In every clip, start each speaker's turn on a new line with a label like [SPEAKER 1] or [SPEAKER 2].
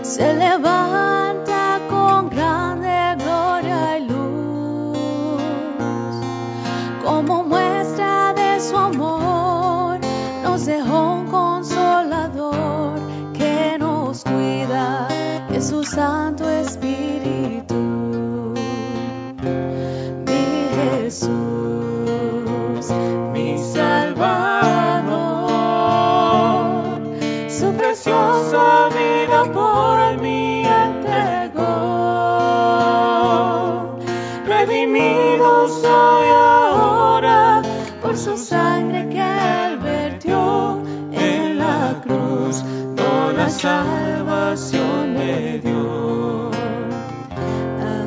[SPEAKER 1] se levanta con grande gloria y luz, como muestra de su amor, nos dejó un consolador que nos cuida, es su Santo Espíritu, mi Jesús, mi Salvador, su preciosa vida por mí entregó. Redimido soy ahora por su sangre que él vertió en la cruz, toda salvación me dio.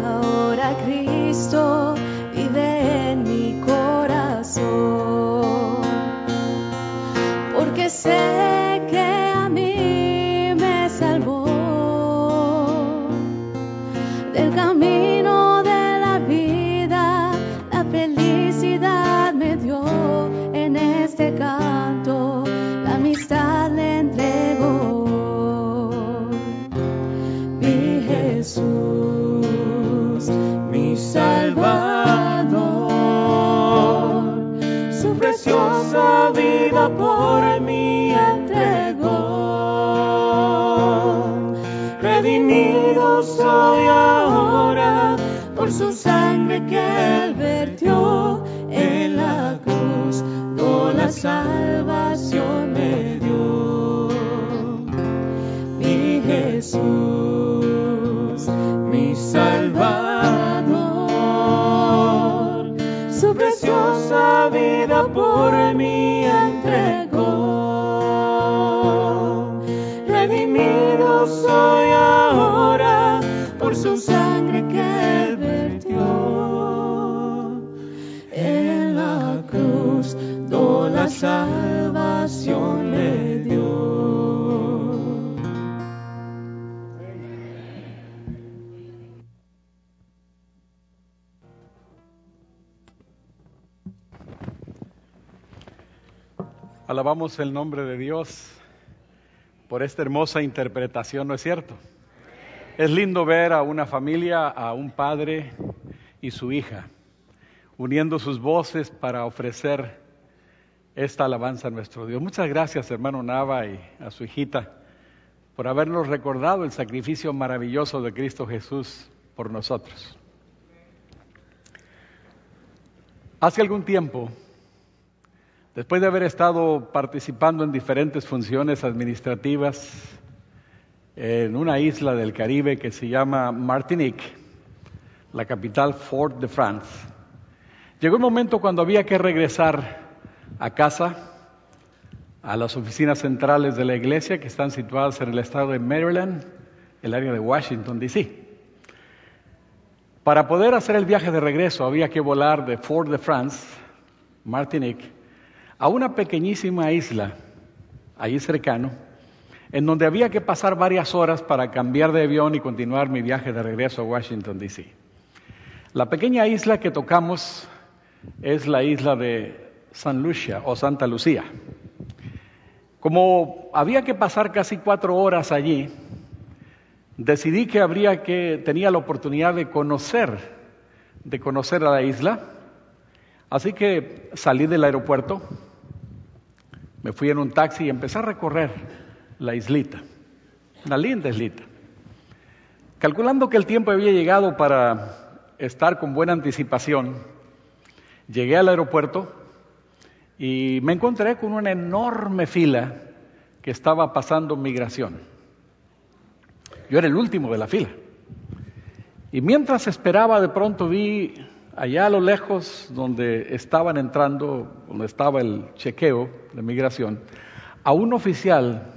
[SPEAKER 1] Ahora Cristo vive en mi corazón, porque sé que a mí me salvó del camino de la vida, la felicidad me dio. En este canto la amistad le entregó. Mi Jesús, mi Salvador, su preciosa vida por mí entregó. Redimido soy ahora por su sangre que él vertió en la cruz, toda la salvación me dio. Mi Jesús, mi Salvador, su preciosa vida por mí entregó. Redimido soy ahora por su sangre que él vertió en la cruz, toda la salvación me dio.
[SPEAKER 2] Alabamos el nombre de Dios por esta hermosa interpretación, ¿no es cierto? Es lindo ver a una familia, a un padre y su hija, uniendo sus voces para ofrecer esta alabanza a nuestro Dios. Muchas gracias, hermano Nava, y a su hijita, por habernos recordado el sacrificio maravilloso de Cristo Jesús por nosotros. Hace algún tiempo, después de haber estado participando en diferentes funciones administrativas en una isla del Caribe que se llama Martinique, la capital Fort-de-France, llegó el momento cuando había que regresar a casa, a las oficinas centrales de la iglesia que están situadas en el estado de Maryland, el área de Washington, D.C. Para poder hacer el viaje de regreso había que volar de Fort-de-France, Martinique, a una pequeñísima isla, allí cercano, en donde había que pasar varias horas para cambiar de avión y continuar mi viaje de regreso a Washington, D.C. La pequeña isla que tocamos es la isla de San Lucia o Santa Lucía. Como había que pasar casi 4 horas allí, decidí que tenía la oportunidad de conocer a la isla, así que salí del aeropuerto, me fui en un taxi y empecé a recorrer la islita, una linda islita. Calculando que el tiempo había llegado para estar con buena anticipación, llegué al aeropuerto y me encontré con una enorme fila que estaba pasando migración. Yo era el último de la fila. Y mientras esperaba, de pronto vi allá a lo lejos, donde estaban entrando, donde estaba el chequeo de migración, a un oficial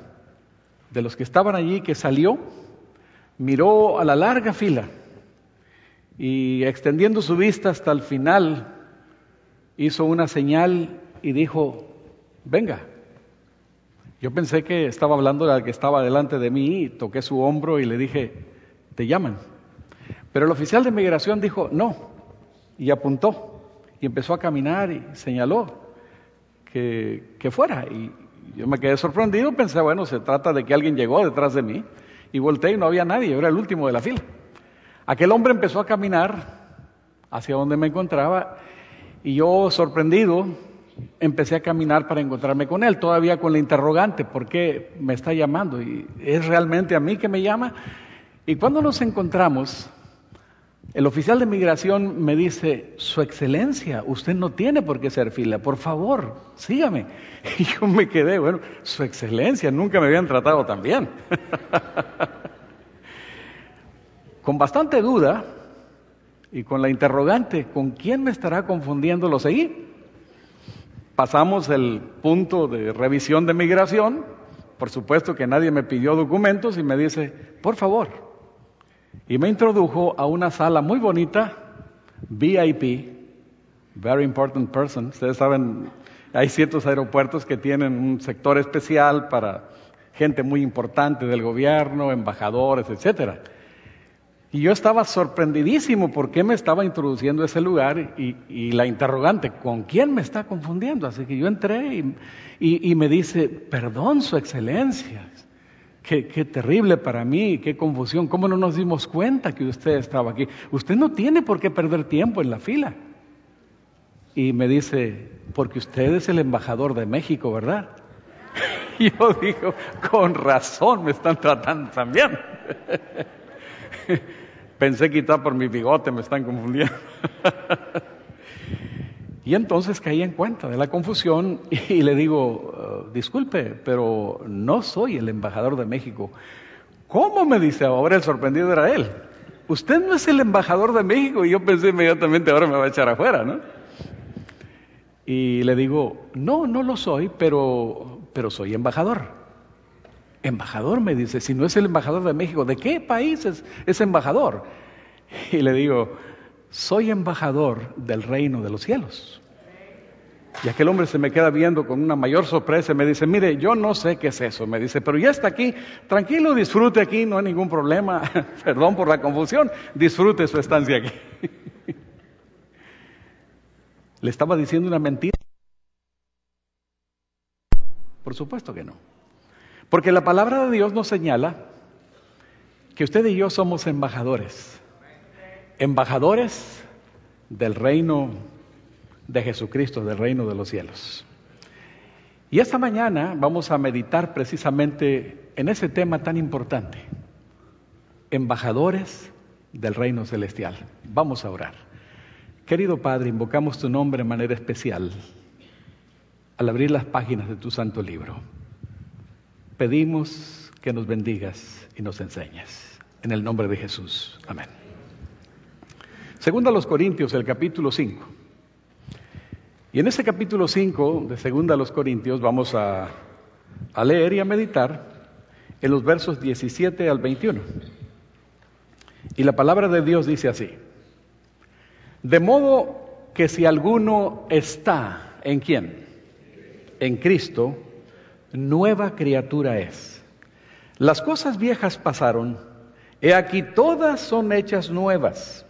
[SPEAKER 2] de los que estaban allí que salió, miró a la larga fila y extendiendo su vista hasta el final, hizo una señal y dijo: venga. Yo pensé que estaba hablando de la que estaba delante de mí y toqué su hombro y le dije: te llaman. Pero el oficial de migración dijo: no, y apuntó y empezó a caminar y señaló que fuera. Y yo me quedé sorprendido, pensé, bueno, se trata de que alguien llegó detrás de mí. y volteé y no había nadie, yo era el último de la fila. Aquel hombre empezó a caminar hacia donde me encontraba y yo, sorprendido, empecé a caminar para encontrarme con él, todavía con la interrogante, ¿por qué me está llamando? ¿Y es realmente a mí que me llama? Y cuando nos encontramos, el oficial de migración me dice, Su Excelencia, usted no tiene por qué hacer fila, por favor, sígame. Y yo me quedé, bueno, Su Excelencia, nunca me habían tratado tan bien. Con bastante duda y con la interrogante, ¿con quién me estará confundiendo? Lo seguí. Pasamos el punto de revisión de migración, por supuesto que nadie me pidió documentos y me dice, por favor. Y me introdujo a una sala muy bonita, VIP, Very Important Person. Ustedes saben, hay ciertos aeropuertos que tienen un sector especial para gente muy importante del gobierno, embajadores, etcétera. Y yo estaba sorprendidísimo por qué me estaba introduciendo a ese lugar y la interrogante, ¿con quién me está confundiendo? Así que yo entré y me dice, perdón, Su Excelencia, qué terrible para mí, qué confusión, ¿cómo no nos dimos cuenta que usted estaba aquí? Usted no tiene por qué perder tiempo en la fila. Y me dice, porque usted es el embajador de México, ¿verdad? Y yo digo, con razón me están tratando también. Pensé quitar por mi bigote, me están confundiendo. Y entonces caí en cuenta de la confusión y le digo, disculpe, pero no soy el embajador de México. ¿Cómo? Me dice, ahora el sorprendido era él. Usted no es el embajador de México. Y yo pensé inmediatamente, ahora me va a echar afuera, ¿no? Y le digo, no lo soy, pero soy embajador. Embajador, me dice, si no es el embajador de México, ¿de qué país es embajador? Y le digo, soy embajador del reino de los cielos. Y aquel hombre se me queda viendo con una mayor sorpresa y me dice, mire, yo no sé qué es eso. Me dice, pero ya está aquí, tranquilo, disfrute aquí, no hay ningún problema. Perdón por la confusión, disfrute su estancia aquí. ¿Le estaba diciendo una mentira? Por supuesto que no. Porque la palabra de Dios nos señala que usted y yo somos embajadores. Embajadores del reino de Jesucristo, del reino de los cielos. Y esta mañana vamos a meditar precisamente en ese tema tan importante. Embajadores del reino celestial. Vamos a orar. Querido Padre, invocamos tu nombre de manera especial al abrir las páginas de tu santo libro. Pedimos que nos bendigas y nos enseñes. En el nombre de Jesús. Amén. Segunda a los Corintios, el capítulo 5. Y en ese capítulo 5 de Segunda a los Corintios vamos a leer y a meditar en los versos 17 al 21. Y la palabra de Dios dice así. De modo que si alguno está, ¿en quién? En Cristo, nueva criatura es. Las cosas viejas pasaron, he aquí todas son hechas nuevas.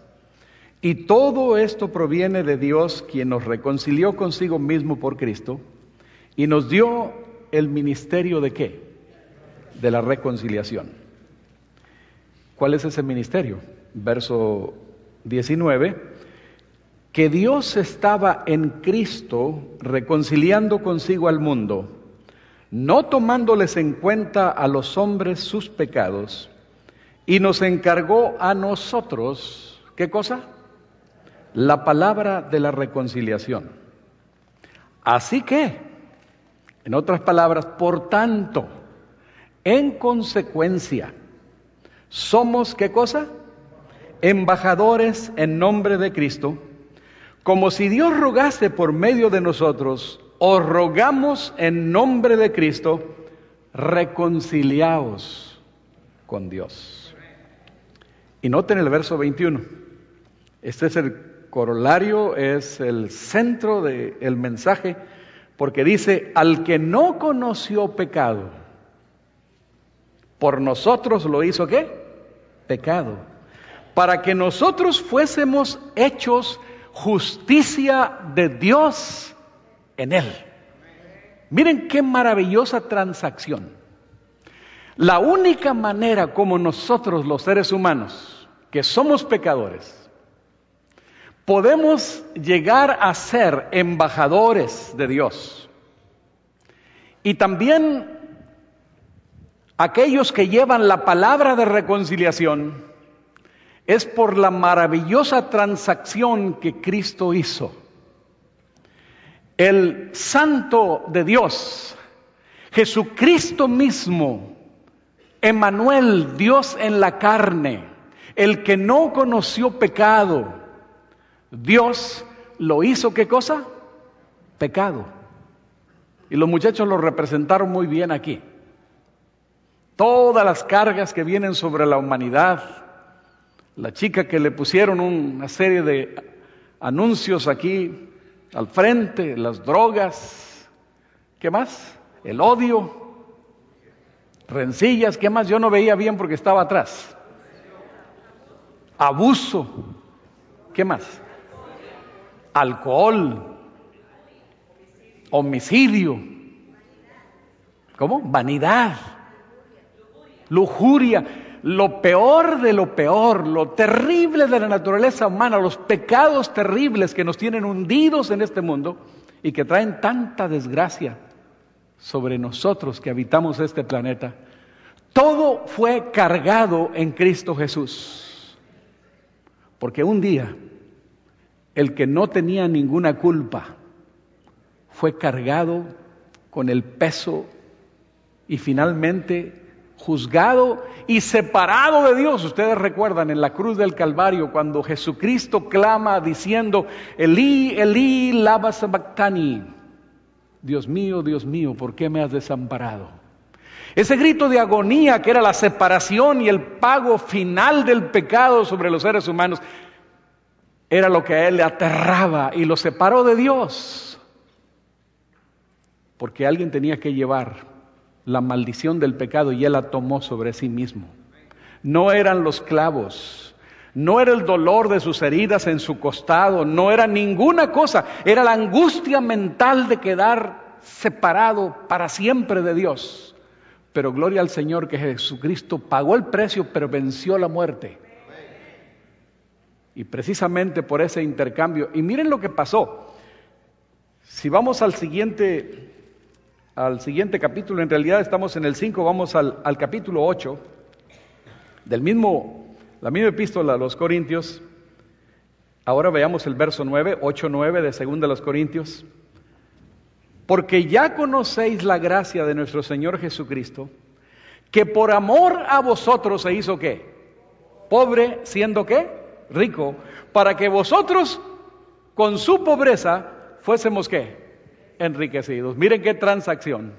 [SPEAKER 2] Y todo esto proviene de Dios, quien nos reconcilió consigo mismo por Cristo y nos dio el ministerio ¿de qué? De la reconciliación. ¿Cuál es ese ministerio? Verso 19. Que Dios estaba en Cristo reconciliando consigo al mundo, no tomándoles en cuenta a los hombres sus pecados, y nos encargó a nosotros, ¿qué cosa? La palabra de la reconciliación. Así que, en otras palabras, por tanto, en consecuencia, somos, ¿qué cosa? Embajadores en nombre de Cristo, como si Dios rogase por medio de nosotros, os rogamos en nombre de Cristo, reconciliaos con Dios. Y noten el verso 21. Este es el corolario, es el centro del mensaje, porque dice, al que no conoció pecado, por nosotros lo hizo ¿qué? Pecado. Para que nosotros fuésemos hechos justicia de Dios en él. Miren qué maravillosa transacción. La única manera como nosotros los seres humanos, que somos pecadores, podemos llegar a ser embajadores de Dios, y también aquellos que llevan la palabra de reconciliación, es por la maravillosa transacción que Cristo hizo. El Santo de Dios, Jesucristo mismo, Emmanuel, Dios en la carne, el que no conoció pecado, Dios lo hizo, ¿qué cosa? Pecado. Y los muchachos lo representaron muy bien aquí. Todas las cargas que vienen sobre la humanidad, la chica que le pusieron una serie de anuncios aquí al frente, las drogas, ¿qué más? El odio, rencillas, ¿qué más? Yo no veía bien porque estaba atrás. Abuso, ¿qué más? Alcohol, homicidio, ¿cómo? Vanidad, lujuria, lo peor de lo peor, lo terrible de la naturaleza humana, los pecados terribles que nos tienen hundidos en este mundo y que traen tanta desgracia sobre nosotros que habitamos este planeta. Todo fue cargado en Cristo Jesús. Porque un día, el que no tenía ninguna culpa fue cargado con el peso y finalmente juzgado y separado de Dios. Ustedes recuerdan en la cruz del Calvario cuando Jesucristo clama diciendo: Elí, Elí, lama sabactani. Dios mío, ¿por qué me has desamparado? Ese grito de agonía que era la separación y el pago final del pecado sobre los seres humanos era lo que a él le aterraba y lo separó de Dios. Porque alguien tenía que llevar la maldición del pecado y él la tomó sobre sí mismo. No eran los clavos, no era el dolor de sus heridas en su costado, no era ninguna cosa, era la angustia mental de quedar separado para siempre de Dios. Pero gloria al Señor que Jesucristo pagó el precio, pero venció la muerte. Y precisamente por ese intercambio, y miren lo que pasó. Si vamos al siguiente capítulo, en realidad estamos en el 5, vamos al capítulo 8, la misma epístola a los Corintios. Ahora veamos el verso 9, 8-9 de 2 de los Corintios. Porque ya conocéis la gracia de nuestro Señor Jesucristo, que por amor a vosotros se hizo ¿qué? Pobre, siendo ¿qué? Rico, para que vosotros con su pobreza fuésemos ¿qué? Enriquecidos. Miren qué transacción,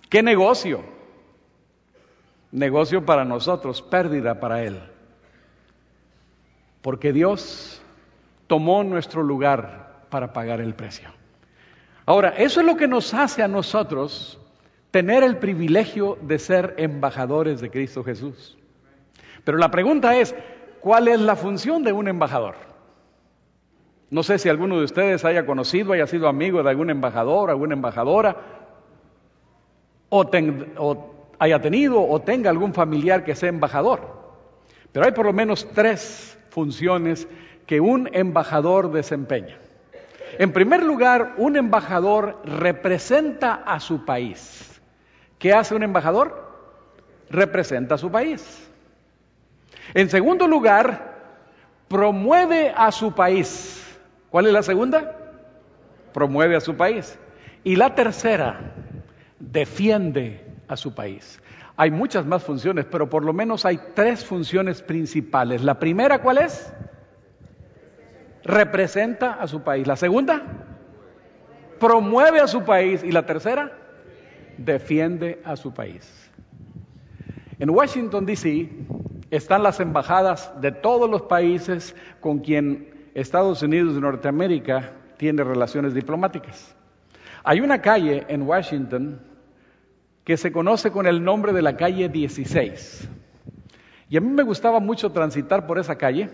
[SPEAKER 2] qué negocio para nosotros, pérdida para Él, porque Dios tomó nuestro lugar para pagar el precio. Ahora, eso es lo que nos hace a nosotros tener el privilegio de ser embajadores de Cristo Jesús. Pero la pregunta es, ¿cuál es la función de un embajador? No sé si alguno de ustedes haya conocido, haya sido amigo de algún embajador, alguna embajadora, o haya tenido o tenga algún familiar que sea embajador. Pero hay por lo menos 3 funciones que un embajador desempeña. En primer lugar, un embajador representa a su país. ¿Qué hace un embajador? Representa a su país. En segundo lugar, promueve a su país. ¿Cuál es la segunda? Promueve a su país. Y la tercera, defiende a su país. Hay muchas más funciones, pero por lo menos hay 3 funciones principales. La primera, ¿cuál es? Representa a su país. La segunda, promueve a su país. Y la tercera, defiende a su país. En Washington, D.C., están las embajadas de todos los países con quien Estados Unidos de Norteamérica tiene relaciones diplomáticas. Hay una calle en Washington que se conoce con el nombre de la calle 16. Y a mí me gustaba mucho transitar por esa calle,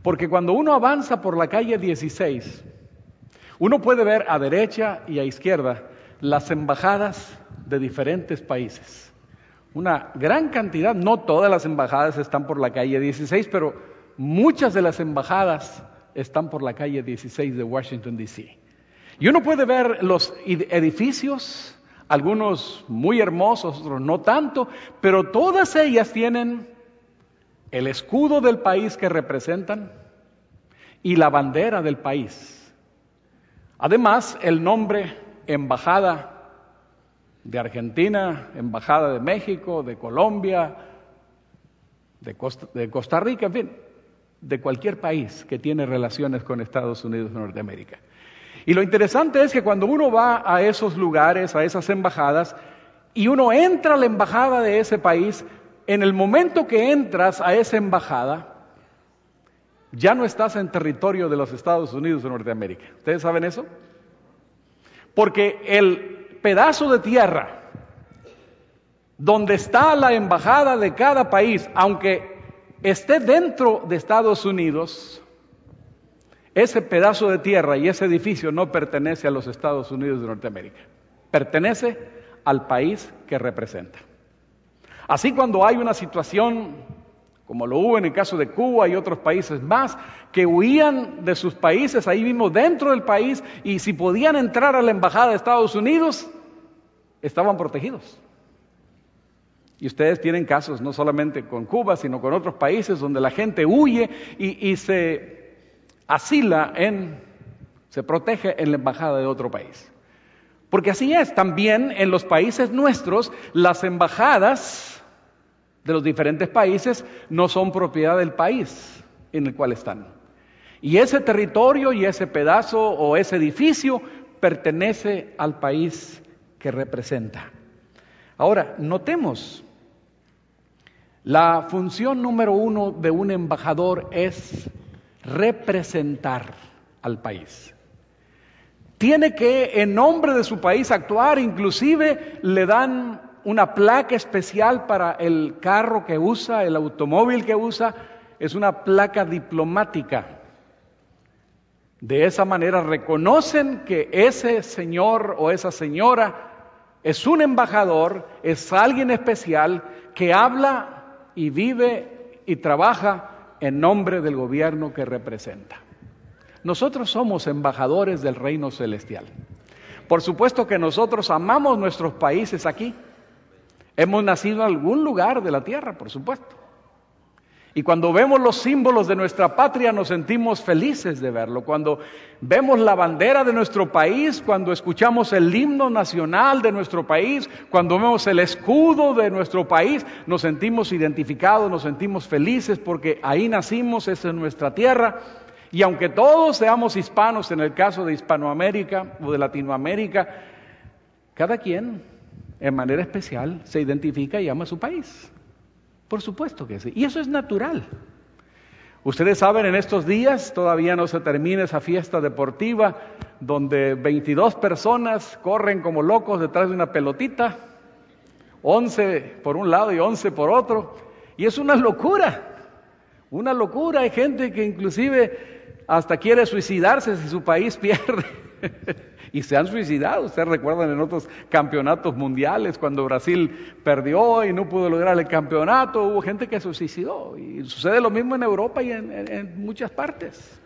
[SPEAKER 2] porque cuando uno avanza por la calle 16, uno puede ver a derecha y a izquierda las embajadas de diferentes países. Una gran cantidad, no todas las embajadas están por la calle 16, pero muchas de las embajadas están por la calle 16 de Washington, D.C. Y uno puede ver los edificios, algunos muy hermosos, otros no tanto, pero todas ellas tienen el escudo del país que representan y la bandera del país. Además, el nombre Embajada de Argentina, Embajada de México, de Colombia, de Costa Rica, en fin, de cualquier país que tiene relaciones con Estados Unidos de Norteamérica. Y lo interesante es que cuando uno va a esos lugares, a esas embajadas, y uno entra a la embajada de ese país, en el momento que entras a esa embajada, ya no estás en territorio de los Estados Unidos de Norteamérica. ¿Ustedes saben eso? Porque el pedazo de tierra donde está la embajada de cada país, aunque esté dentro de Estados Unidos, ese pedazo de tierra y ese edificio no pertenece a los Estados Unidos de Norteamérica. Pertenece al país que representa. Así, cuando hay una situación como lo hubo en el caso de Cuba y otros países más, que huían de sus países ahí mismo dentro del país, y si podían entrar a la embajada de Estados Unidos, estaban protegidos. Y ustedes tienen casos no solamente con Cuba, sino con otros países donde la gente huye y se asila se protege en la embajada de otro país. Porque así es, también en los países nuestros, las embajadas de los diferentes países no son propiedad del país en el cual están. Y ese territorio y ese pedazo o ese edificio pertenece al país que representa. Ahora, notemos, la función número 1 de un embajador es representar al país. Tiene que, en nombre de su país, actuar, inclusive le dan una placa especial para el carro que usa, el automóvil que usa, es una placa diplomática. De esa manera reconocen que ese señor o esa señora es un embajador, es alguien especial que habla y vive y trabaja en nombre del gobierno que representa. Nosotros somos embajadores del reino celestial. Por supuesto que nosotros amamos nuestros países aquí. Hemos nacido en algún lugar de la tierra, por supuesto. Y cuando vemos los símbolos de nuestra patria nos sentimos felices de verlo. Cuando vemos la bandera de nuestro país, cuando escuchamos el himno nacional de nuestro país, cuando vemos el escudo de nuestro país, nos sentimos identificados, nos sentimos felices porque ahí nacimos, esa es nuestra tierra. Y aunque todos seamos hispanos, en el caso de Hispanoamérica o de Latinoamérica, cada quien en manera especial se identifica y ama a su país. Por supuesto que sí. Y eso es natural. Ustedes saben, en estos días todavía no se termina esa fiesta deportiva donde 22 personas corren como locos detrás de una pelotita, 11 por un lado y 11 por otro. Y es una locura. Una locura. Hay gente que inclusive hasta quiere suicidarse si su país pierde. Y se han suicidado. Ustedes recuerdan en otros campeonatos mundiales, cuando Brasil perdió y no pudo lograr el campeonato, hubo gente que se suicidó. Y sucede lo mismo en Europa y en muchas partes.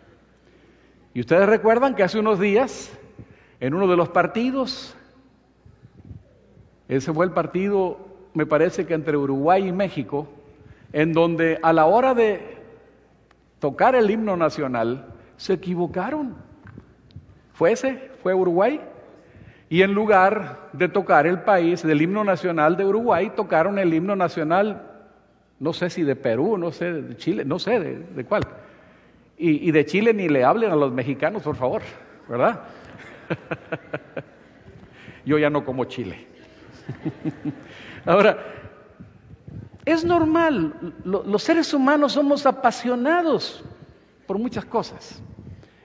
[SPEAKER 2] Y ustedes recuerdan que hace unos días, en uno de los partidos, ese fue el partido, me parece que entre Uruguay y México, en donde a la hora de tocar el himno nacional, se equivocaron. Fue Uruguay, y en lugar de tocar el país del himno nacional de Uruguay, tocaron el himno nacional, no sé si de Perú, no sé, de Chile, no sé de cuál. Y de Chile ni le hablen a los mexicanos, por favor, ¿verdad? Yo ya no como chile. Ahora, es normal, los seres humanos somos apasionados por muchas cosas.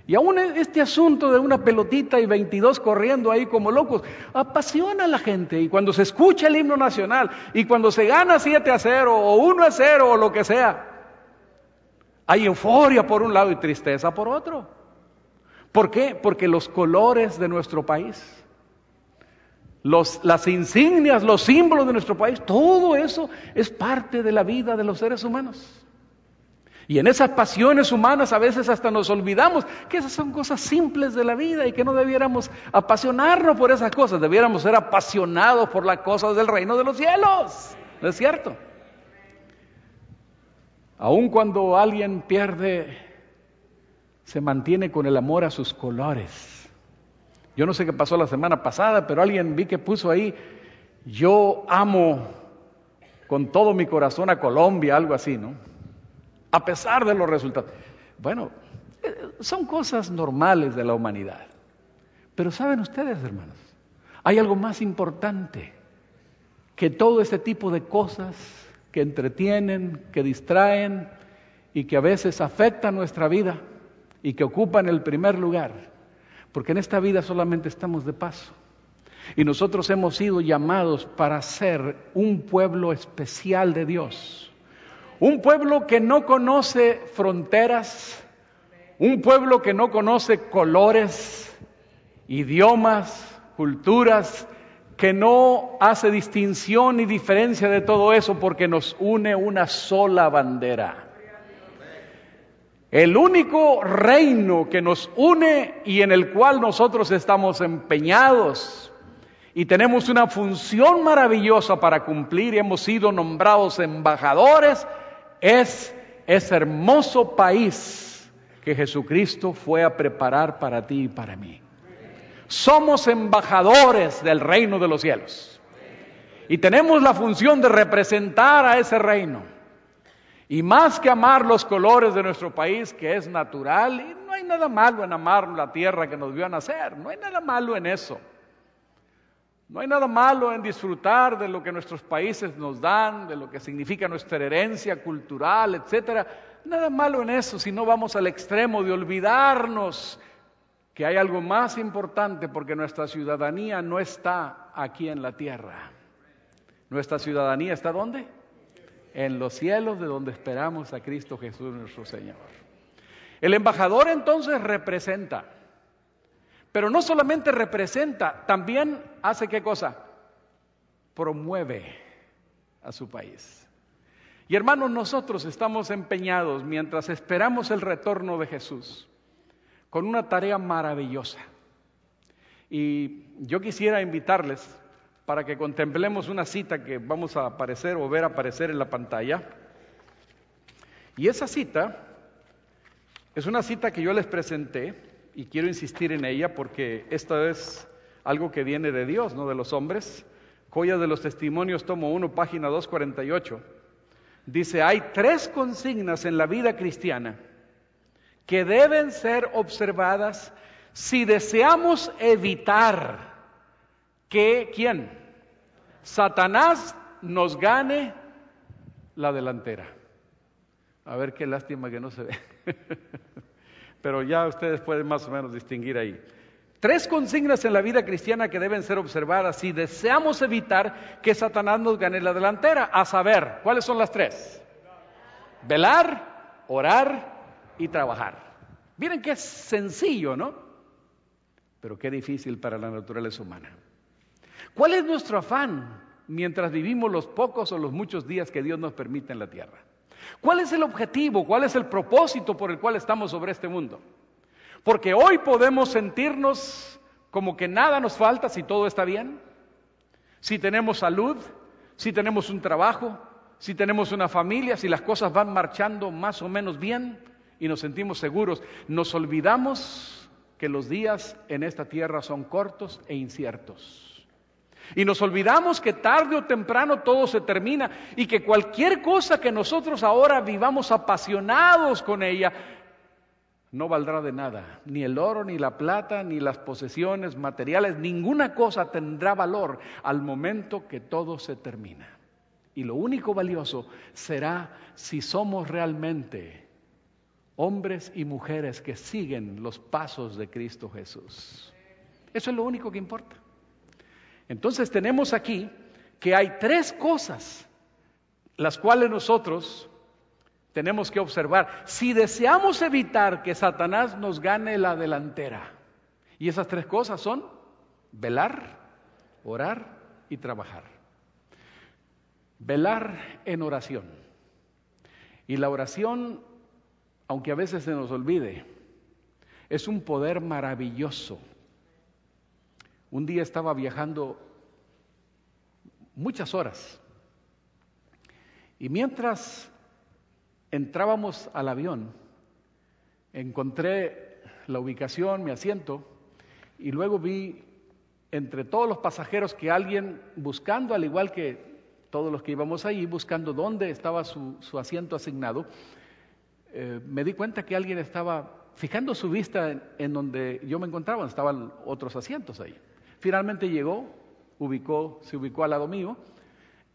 [SPEAKER 2] Y aún este asunto de una pelotita y 22 corriendo ahí como locos, apasiona a la gente. Y cuando se escucha el himno nacional, y cuando se gana 7-0 o 1-0 o lo que sea, hay euforia por un lado y tristeza por otro. ¿Por qué? Porque los colores de nuestro país las insignias, los símbolos de nuestro país, todo eso es parte de la vida de los seres humanos. Y en esas pasiones humanas a veces hasta nos olvidamos que esas son cosas simples de la vida y que no debiéramos apasionarnos por esas cosas, debiéramos ser apasionados por las cosas del reino de los cielos. ¿No es cierto? Aun cuando alguien pierde, se mantiene con el amor a sus colores. Yo no sé qué pasó la semana pasada, pero alguien vi que puso ahí, yo amo con todo mi corazón a Colombia, algo así, ¿no? A pesar de los resultados. Bueno, son cosas normales de la humanidad. Pero ¿saben ustedes, hermanos? Hay algo más importante que todo este tipo de cosas que entretienen, que distraen y que a veces afectan nuestra vida y que ocupan el primer lugar. Porque en esta vida solamente estamos de paso. Y nosotros hemos sido llamados para ser un pueblo especial de Dios. Un pueblo que no conoce fronteras, un pueblo que no conoce colores, idiomas, culturas, que no hace distinción ni diferencia de todo eso porque nos une una sola bandera. El único reino que nos une y en el cual nosotros estamos empeñados y tenemos una función maravillosa para cumplir y hemos sido nombrados embajadores es ese hermoso país que Jesucristo fue a preparar para ti y para mí. Somos embajadores del reino de los cielos y tenemos la función de representar a ese reino. Y más que amar los colores de nuestro país, que es natural, y no hay nada malo en amar la tierra que nos vio nacer, no hay nada malo en eso. No hay nada malo en disfrutar de lo que nuestros países nos dan, de lo que significa nuestra herencia cultural, etcétera. Nada malo en eso, si no vamos al extremo de olvidarnos que hay algo más importante, porque nuestra ciudadanía no está aquí en la tierra. Nuestra ciudadanía está ¿dónde? En los cielos, de donde esperamos a Cristo Jesús nuestro Señor. El embajador entonces representa. Pero no solamente representa, también hace ¿qué cosa? Promueve a su país. Y hermanos, nosotros estamos empeñados, mientras esperamos el retorno de Jesús, con una tarea maravillosa. Y yo quisiera invitarles para que contemplemos una cita que vamos a aparecer o ver aparecer en la pantalla. Y esa cita es una cita que yo les presenté. Y quiero insistir en ella porque esta es algo que viene de Dios, no de los hombres. Joyas de los Testimonios, tomo 1, página 248. Dice, hay 3 consignas en la vida cristiana que deben ser observadas si deseamos evitar que, ¿quién? Satanás nos gane la delantera. A ver, qué lástima que no se ve. Pero ya ustedes pueden más o menos distinguir ahí. 3 consignas en la vida cristiana que deben ser observadas si deseamos evitar que Satanás nos gane la delantera. A saber, ¿cuáles son las 3? Velar, orar y trabajar. Miren qué sencillo, ¿no? Pero qué difícil para la naturaleza humana. ¿Cuál es nuestro afán mientras vivimos los pocos o los muchos días que Dios nos permite en la tierra? ¿Cuál es el objetivo? ¿Cuál es el propósito por el cual estamos sobre este mundo? Porque hoy podemos sentirnos como que nada nos falta si todo está bien, si tenemos salud, si tenemos un trabajo, si tenemos una familia, si las cosas van marchando más o menos bien y nos sentimos seguros. Nos olvidamos que los días en esta tierra son cortos e inciertos. Y nos olvidamos que tarde o temprano todo se termina y que cualquier cosa que nosotros ahora vivamos apasionados con ella no valdrá de nada. Ni el oro, ni la plata, ni las posesiones materiales, ninguna cosa tendrá valor al momento que todo se termina. Y lo único valioso será si somos realmente hombres y mujeres que siguen los pasos de Cristo Jesús. Eso es lo único que importa. Entonces tenemos aquí que hay 3 cosas las cuales nosotros tenemos que observar si deseamos evitar que Satanás nos gane la delantera. Y esas 3 cosas son velar, orar y trabajar. Velar en oración. Y la oración, aunque a veces se nos olvide, es un poder maravilloso. Un día estaba viajando muchas horas y mientras entrábamos al avión, encontré la ubicación, mi asiento, y luego vi entre todos los pasajeros que alguien buscando, al igual que todos los que íbamos ahí, buscando dónde estaba su asiento asignado, me di cuenta que alguien estaba fijando su vista en donde yo me encontraba, estaban otros asientos ahí. Finalmente llegó, se ubicó al lado mío,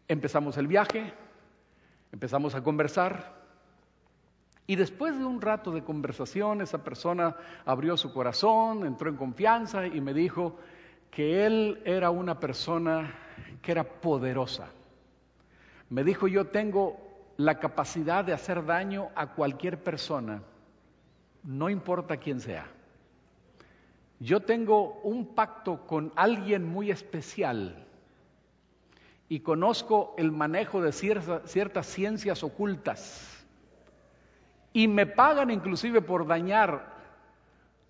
[SPEAKER 2] empezamos el viaje, empezamos a conversar, y después de un rato de conversación, esa persona abrió su corazón, entró en confianza y me dijo que él era una persona que era poderosa. Me dijo, yo tengo la capacidad de hacer daño a cualquier persona, no importa quién sea. Yo tengo un pacto con alguien muy especial y conozco el manejo de ciertas ciencias ocultas y me pagan inclusive por dañar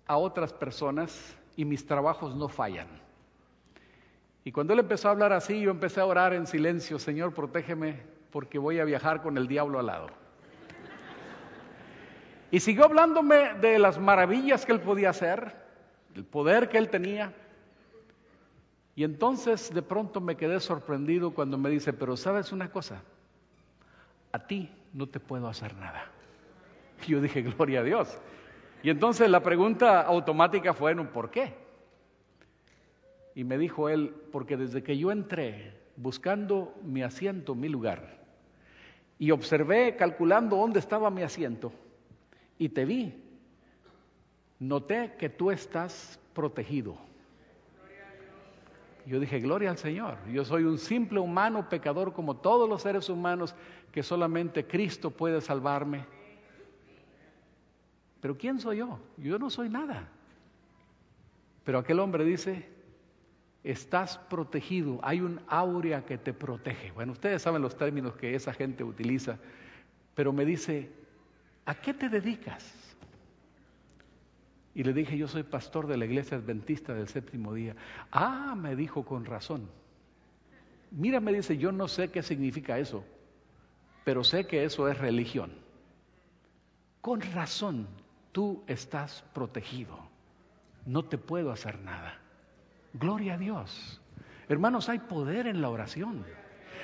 [SPEAKER 2] a otras personas y mis trabajos no fallan. Y cuando él empezó a hablar así, yo empecé a orar en silencio, Señor, protégeme porque voy a viajar con el diablo al lado. Y siguió hablándome de las maravillas que él podía hacer, del poder que él tenía. Y entonces de pronto me quedé sorprendido cuando me dice, pero ¿sabes una cosa? A ti no te puedo hacer nada. Y yo dije, gloria a Dios. Y entonces la pregunta automática fue, ¿por qué? Y me dijo él, porque desde que yo entré buscando mi asiento, mi lugar, y observé calculando dónde estaba mi asiento, y te vi, noté que tú estás protegido. Yo dije, gloria al Señor, yo soy un simple humano pecador como todos los seres humanos, que solamente Cristo puede salvarme. Pero ¿quién soy yo? Yo no soy nada. Pero aquel hombre dice, estás protegido, hay un áurea que te protege. Bueno, ustedes saben los términos que esa gente utiliza, pero me dice, ¿a qué te dedicas? Y le dije, yo soy pastor de la iglesia adventista del séptimo día. Ah, me dijo, con razón. Mira, me dice, yo no sé qué significa eso, pero sé que eso es religión. Con razón, tú estás protegido. No te puedo hacer nada. Gloria a Dios. Hermanos, hay poder en la oración.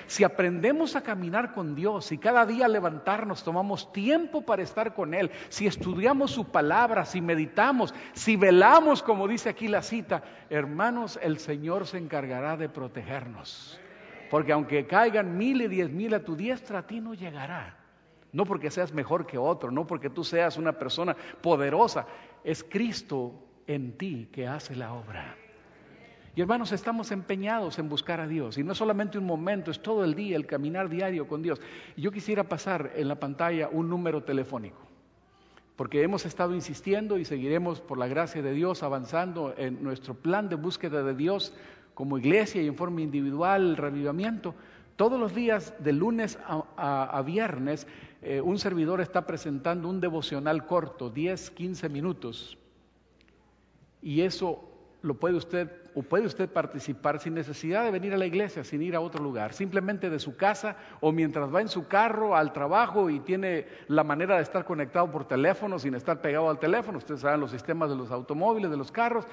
[SPEAKER 2] Si aprendemos a caminar con Dios, si cada día al levantarnos tomamos tiempo para estar con Él, si estudiamos su palabra, si meditamos, si velamos, como dice aquí la cita, hermanos, el Señor se encargará de protegernos. Porque aunque caigan 1000 y 10,000 a tu diestra, a ti no llegará. No porque seas mejor que otro, no porque tú seas una persona poderosa, es Cristo en ti que hace la obra. Y hermanos, estamos empeñados en buscar a Dios, y no es solamente un momento, es todo el día, el caminar diario con Dios. Y yo quisiera pasar en la pantalla un número telefónico, porque hemos estado insistiendo y seguiremos por la gracia de Dios avanzando en nuestro plan de búsqueda de Dios como iglesia y en forma individual, el revivamiento. Todos los días, de lunes a viernes, un servidor está presentando un devocional corto, 10, 15 minutos, y eso puede usted participar sin necesidad de venir a la iglesia, sin ir a otro lugar, simplemente de su casa o mientras va en su carro al trabajo y tiene la manera de estar conectado por teléfono sin estar pegado al teléfono. Ustedes saben los sistemas de los automóviles, de los carros.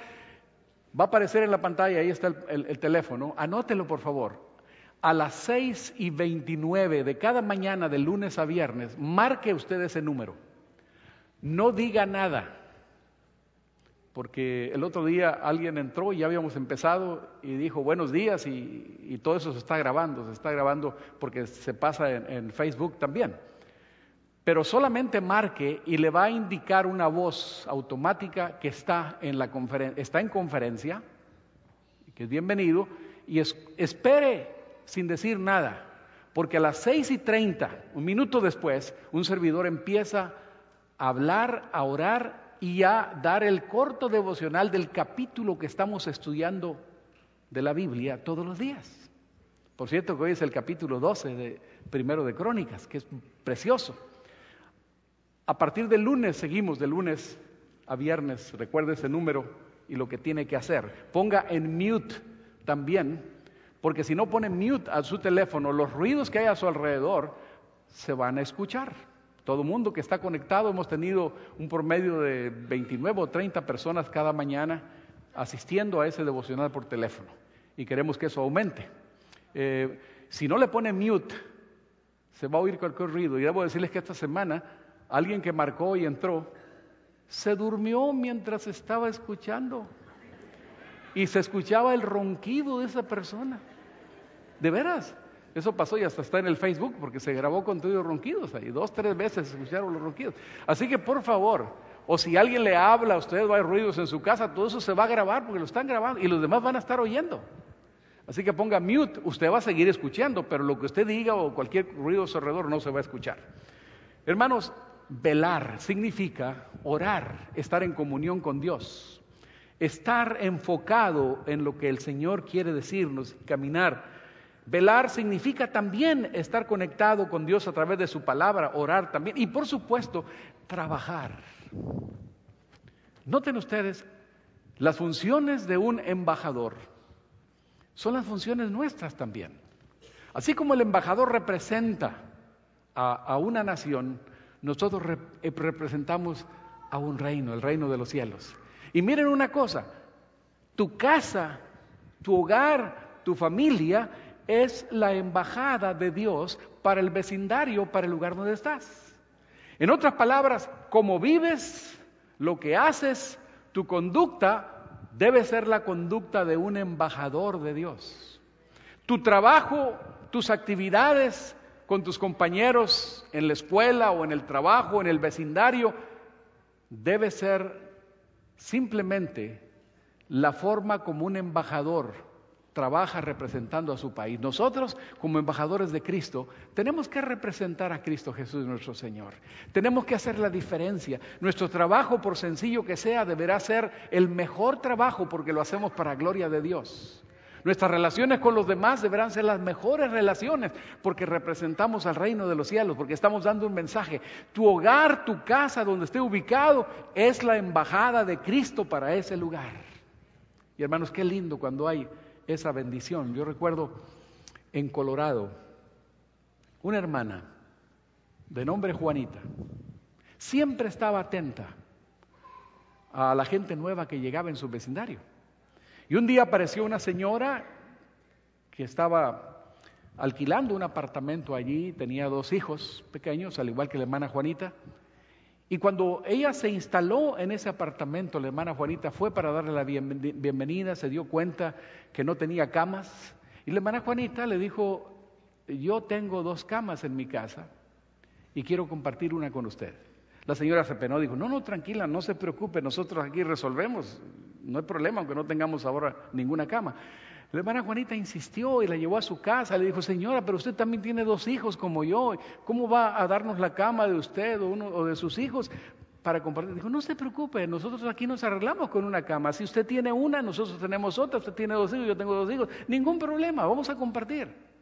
[SPEAKER 2] Va a aparecer en la pantalla, ahí está el teléfono. Anótelo, por favor. A las 6:29 de cada mañana, de lunes a viernes, marque usted ese número. No diga nada. Porque el otro día alguien entró y ya habíamos empezado y dijo buenos días y todo eso se está grabando porque se pasa en Facebook también. Pero solamente marque y le va a indicar una voz automática que está en conferencia, que es bienvenido, y espere sin decir nada, porque a las 6:30, un minuto después, un servidor empieza a hablar, a orar y a dar el corto devocional del capítulo que estamos estudiando de la Biblia todos los días. Por cierto que hoy es el capítulo 12 de Primero de Crónicas, que es precioso. A partir del lunes seguimos, de lunes a viernes, recuerde ese número y lo que tiene que hacer. Ponga en mute también, porque si no pone mute a su teléfono, los ruidos que hay a su alrededor se van a escuchar. Todo mundo que está conectado, hemos tenido un promedio de 29 o 30 personas cada mañana asistiendo a ese devocional por teléfono y queremos que eso aumente. Si no le pone mute, se va a oír cualquier ruido. Y debo decirles que esta semana alguien que marcó y entró se durmió mientras estaba escuchando y se escuchaba el ronquido de esa persona. ¿De veras? Eso pasó y hasta está en el Facebook porque se grabó con todos los ronquidos ahí. 2, 3 veces se escucharon los ronquidos. Así que por favor, o si alguien le habla a usted o hay ruidos en su casa, todo eso se va a grabar porque lo están grabando y los demás van a estar oyendo. Así que ponga mute, usted va a seguir escuchando, pero lo que usted diga o cualquier ruido a su alrededor no se va a escuchar. Hermanos, velar significa orar, estar en comunión con Dios, estar enfocado en lo que el Señor quiere decirnos, caminar. Velar significa también estar conectado con Dios a través de su palabra, orar también y por supuesto trabajar. Noten ustedes, las funciones de un embajador son las funciones nuestras también. Así como el embajador representa a una nación, nosotros representamos a un reino, el reino de los cielos. Y miren una cosa, tu casa, tu hogar, tu familia es la embajada de Dios para el vecindario, para el lugar donde estás. En otras palabras, como vives, lo que haces, tu conducta debe ser la conducta de un embajador de Dios. Tu trabajo, tus actividades con tus compañeros en la escuela o en el trabajo, en el vecindario, debe ser simplemente la forma como un embajador trabaja representando a su país. Nosotros, como embajadores de Cristo, tenemos que representar a Cristo Jesús nuestro Señor. Tenemos que hacer la diferencia. Nuestro trabajo, por sencillo que sea, deberá ser el mejor trabajo porque lo hacemos para gloria de Dios. Nuestras relaciones con los demás deberán ser las mejores relaciones porque representamos al reino de los cielos, porque estamos dando un mensaje. Tu hogar, tu casa, donde esté ubicado, es la embajada de Cristo para ese lugar. Y hermanos, qué lindo cuando hay esa bendición. Yo recuerdo en Colorado, una hermana de nombre Juanita, siempre estaba atenta a la gente nueva que llegaba en su vecindario. Y un día apareció una señora que estaba alquilando un apartamento allí, tenía 2 hijos pequeños, al igual que la hermana Juanita. Y cuando ella se instaló en ese apartamento, la hermana Juanita fue para darle la bienvenida, se dio cuenta que no tenía camas. Y la hermana Juanita le dijo, yo tengo 2 camas en mi casa y quiero compartir una con usted. La señora se penó, dijo, no, tranquila, no se preocupe, nosotros aquí resolvemos, no hay problema, aunque no tengamos ahora ninguna cama. La hermana Juanita insistió y la llevó a su casa, le dijo, señora, pero usted también tiene 2 hijos como yo, ¿cómo va a darnos la cama de usted o de sus hijos para compartir? Dijo, no se preocupe, nosotros aquí nos arreglamos con una cama, si usted tiene una, nosotros tenemos otra, usted tiene 2 hijos, yo tengo 2 hijos, ningún problema, vamos a compartir.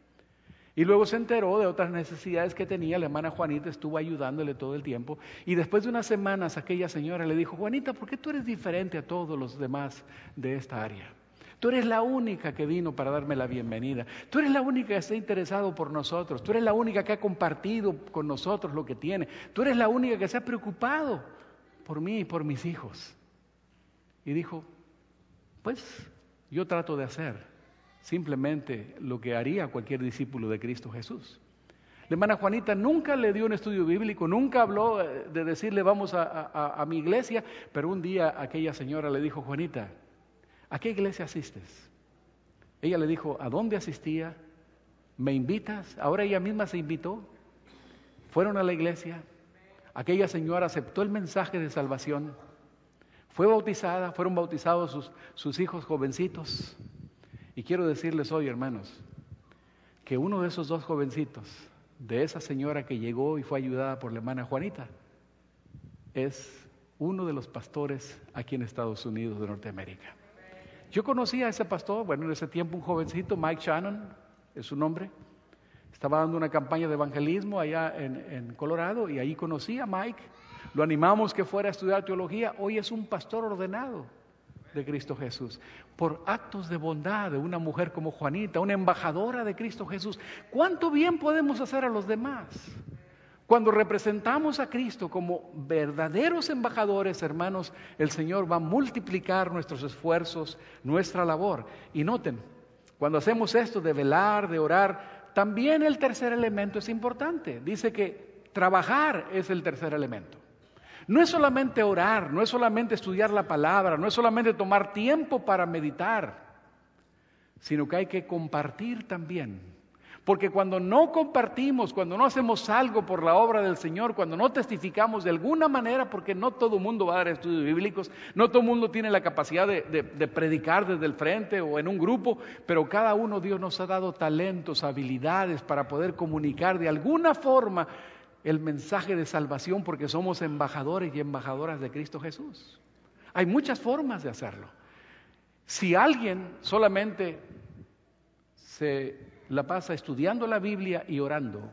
[SPEAKER 2] Y luego se enteró de otras necesidades que tenía, la hermana Juanita estuvo ayudándole todo el tiempo, y después de unas semanas aquella señora le dijo, Juanita, ¿por qué tú eres diferente a todos los demás de esta área? Tú eres la única que vino para darme la bienvenida. Tú eres la única que está interesado por nosotros. Tú eres la única que ha compartido con nosotros lo que tiene. Tú eres la única que se ha preocupado por mí y por mis hijos. Y dijo, pues yo trato de hacer simplemente lo que haría cualquier discípulo de Cristo Jesús. La hermana Juanita nunca le dio un estudio bíblico, nunca habló de decirle vamos a mi iglesia, pero un día aquella señora le dijo, Juanita, ¿a qué iglesia asistes? Ella le dijo, ¿a dónde asistía? ¿Me invitas? Ahora ella misma se invitó. Fueron a la iglesia. Aquella señora aceptó el mensaje de salvación. Fue bautizada, fueron bautizados sus hijos jovencitos. Y quiero decirles hoy, hermanos, que uno de esos 2 jovencitos, de esa señora que llegó y fue ayudada por la hermana Juanita, es uno de los pastores aquí en Estados Unidos de Norteamérica. Yo conocí a ese pastor, bueno, en ese tiempo un jovencito, Mike Shannon, es su nombre. Estaba dando una campaña de evangelismo allá en Colorado y ahí conocí a Mike. Lo animamos que fuera a estudiar teología. Hoy es un pastor ordenado de Cristo Jesús, por actos de bondad de una mujer como Juanita, una embajadora de Cristo Jesús. ¿Cuánto bien podemos hacer a los demás? Cuando representamos a Cristo como verdaderos embajadores, hermanos, el Señor va a multiplicar nuestros esfuerzos, nuestra labor. Y noten, cuando hacemos esto de velar, de orar, también el tercer elemento es importante. Dice que trabajar es el tercer elemento. No es solamente orar, no es solamente estudiar la palabra, no es solamente tomar tiempo para meditar, sino que hay que compartir también. Porque cuando no compartimos, cuando no hacemos algo por la obra del Señor, cuando no testificamos de alguna manera, porque no todo el mundo va a dar estudios bíblicos, no todo el mundo tiene la capacidad de predicar desde el frente o en un grupo, pero cada uno Dios nos ha dado talentos, habilidades para poder comunicar de alguna forma el mensaje de salvación, porque somos embajadores y embajadoras de Cristo Jesús. Hay muchas formas de hacerlo. Si alguien solamente se la pasa estudiando la Biblia y orando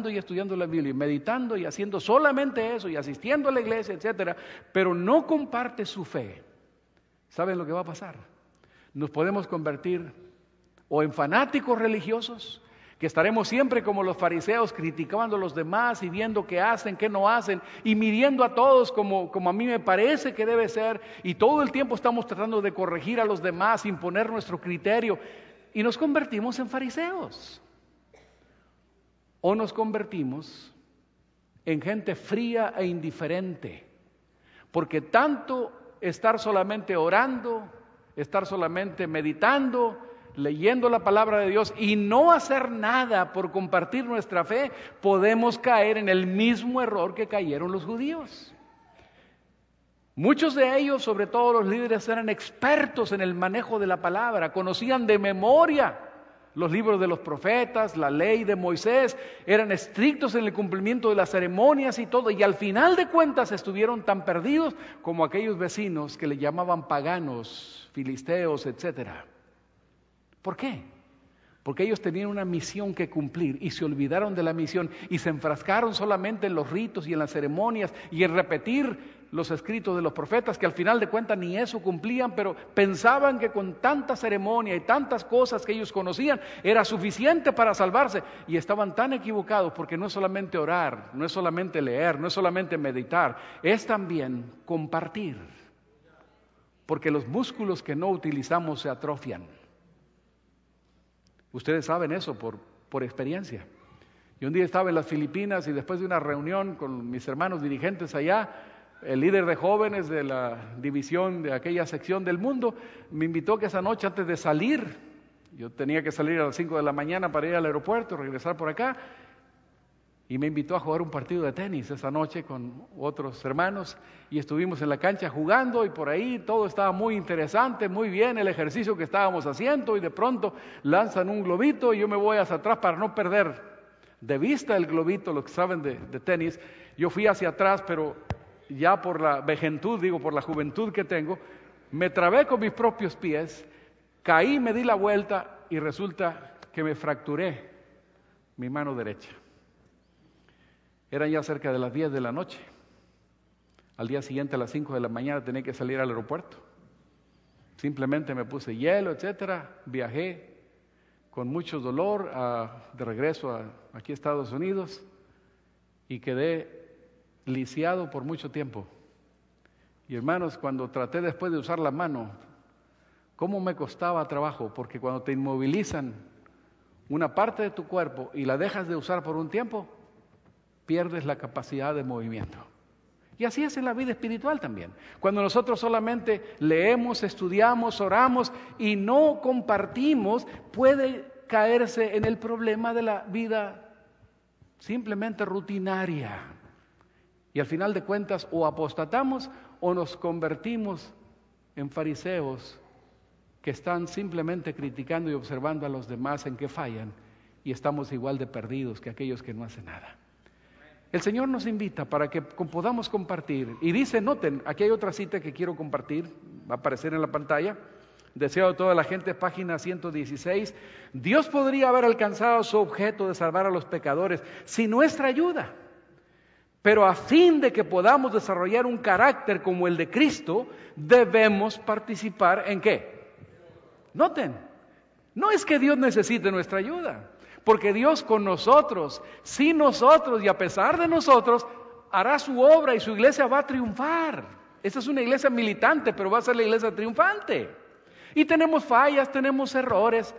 [SPEAKER 2] y estudiando la Biblia y meditando y haciendo solamente eso y asistiendo a la iglesia, etcétera, pero no comparte su fe, ¿saben lo que va a pasar? Nos podemos convertir o en fanáticos religiosos, que estaremos siempre como los fariseos criticando a los demás y viendo qué hacen, qué no hacen y midiendo a todos como a mí me parece que debe ser, y todo el tiempo estamos tratando de corregir a los demás, imponer nuestro criterio, y nos convertimos en fariseos. O nos convertimos en gente fría e indiferente, porque tanto estar solamente orando, estar solamente meditando, leyendo la palabra de Dios y no hacer nada por compartir nuestra fe, podemos caer en el mismo error que cayeron los judíos. Muchos de ellos, sobre todo los líderes, eran expertos en el manejo de la palabra, conocían de memoria los libros de los profetas, la ley de Moisés, eran estrictos en el cumplimiento de las ceremonias y todo, y al final de cuentas estuvieron tan perdidos como aquellos vecinos que le llamaban paganos, filisteos, etcétera. ¿Por qué? Porque ellos tenían una misión que cumplir y se olvidaron de la misión y se enfrascaron solamente en los ritos y en las ceremonias y en repetir los escritos de los profetas, que al final de cuentas ni eso cumplían, pero pensaban que con tanta ceremonia y tantas cosas que ellos conocían era suficiente para salvarse, y estaban tan equivocados, porque no es solamente orar, no es solamente leer, no es solamente meditar, es también compartir, porque los músculos que no utilizamos se atrofian. Ustedes saben eso por experiencia. Yo un día estaba en las Filipinas y después de una reunión con mis hermanos dirigentes allá, el líder de jóvenes de la división de aquella sección del mundo me invitó que esa noche antes de salir, yo tenía que salir a las 5 de la mañana para ir al aeropuerto, regresar por acá, y me invitó a jugar un partido de tenis esa noche con otros hermanos y estuvimos en la cancha jugando y por ahí todo estaba muy interesante, muy bien el ejercicio que estábamos haciendo, y de pronto lanzan un globito y yo me voy hacia atrás para no perder de vista el globito. Los que saben de tenis, yo fui hacia atrás, pero ya por la vejentud, por la juventud que tengo, me trabé con mis propios pies, caí, me di la vuelta y resulta que me fracturé mi mano derecha. Eran ya cerca de las 10 de la noche. Al día siguiente a las 5 de la mañana tenía que salir al aeropuerto. Simplemente me puse hielo, etcétera, viajé con mucho dolor de regreso aquí a Estados Unidos y quedé lisiado por mucho tiempo. Y hermanos, cuando traté después de usar la mano, ¿cómo me costaba trabajo? Porque cuando te inmovilizan una parte de tu cuerpo y la dejas de usar por un tiempo, pierdes la capacidad de movimiento. Y así es en la vida espiritual también. Cuando nosotros solamente leemos, estudiamos, oramos y no compartimos, puede caerse en el problema de la vida simplemente rutinaria. Y al final de cuentas o apostatamos o nos convertimos en fariseos que están simplemente criticando y observando a los demás en qué fallan, y estamos igual de perdidos que aquellos que no hacen nada. El Señor nos invita para que podamos compartir. Y dice, noten, aquí hay otra cita que quiero compartir, va a aparecer en la pantalla. Deseo de toda la gente, página 116. Dios podría haber alcanzado su objeto de salvar a los pecadores sin nuestra ayuda. Pero a fin de que podamos desarrollar un carácter como el de Cristo, debemos participar ¿en qué? Noten, no es que Dios necesite nuestra ayuda, porque Dios con nosotros, sin nosotros y a pesar de nosotros, hará su obra y su iglesia va a triunfar. Esta es una iglesia militante, pero va a ser la iglesia triunfante. Y tenemos fallas, tenemos errores,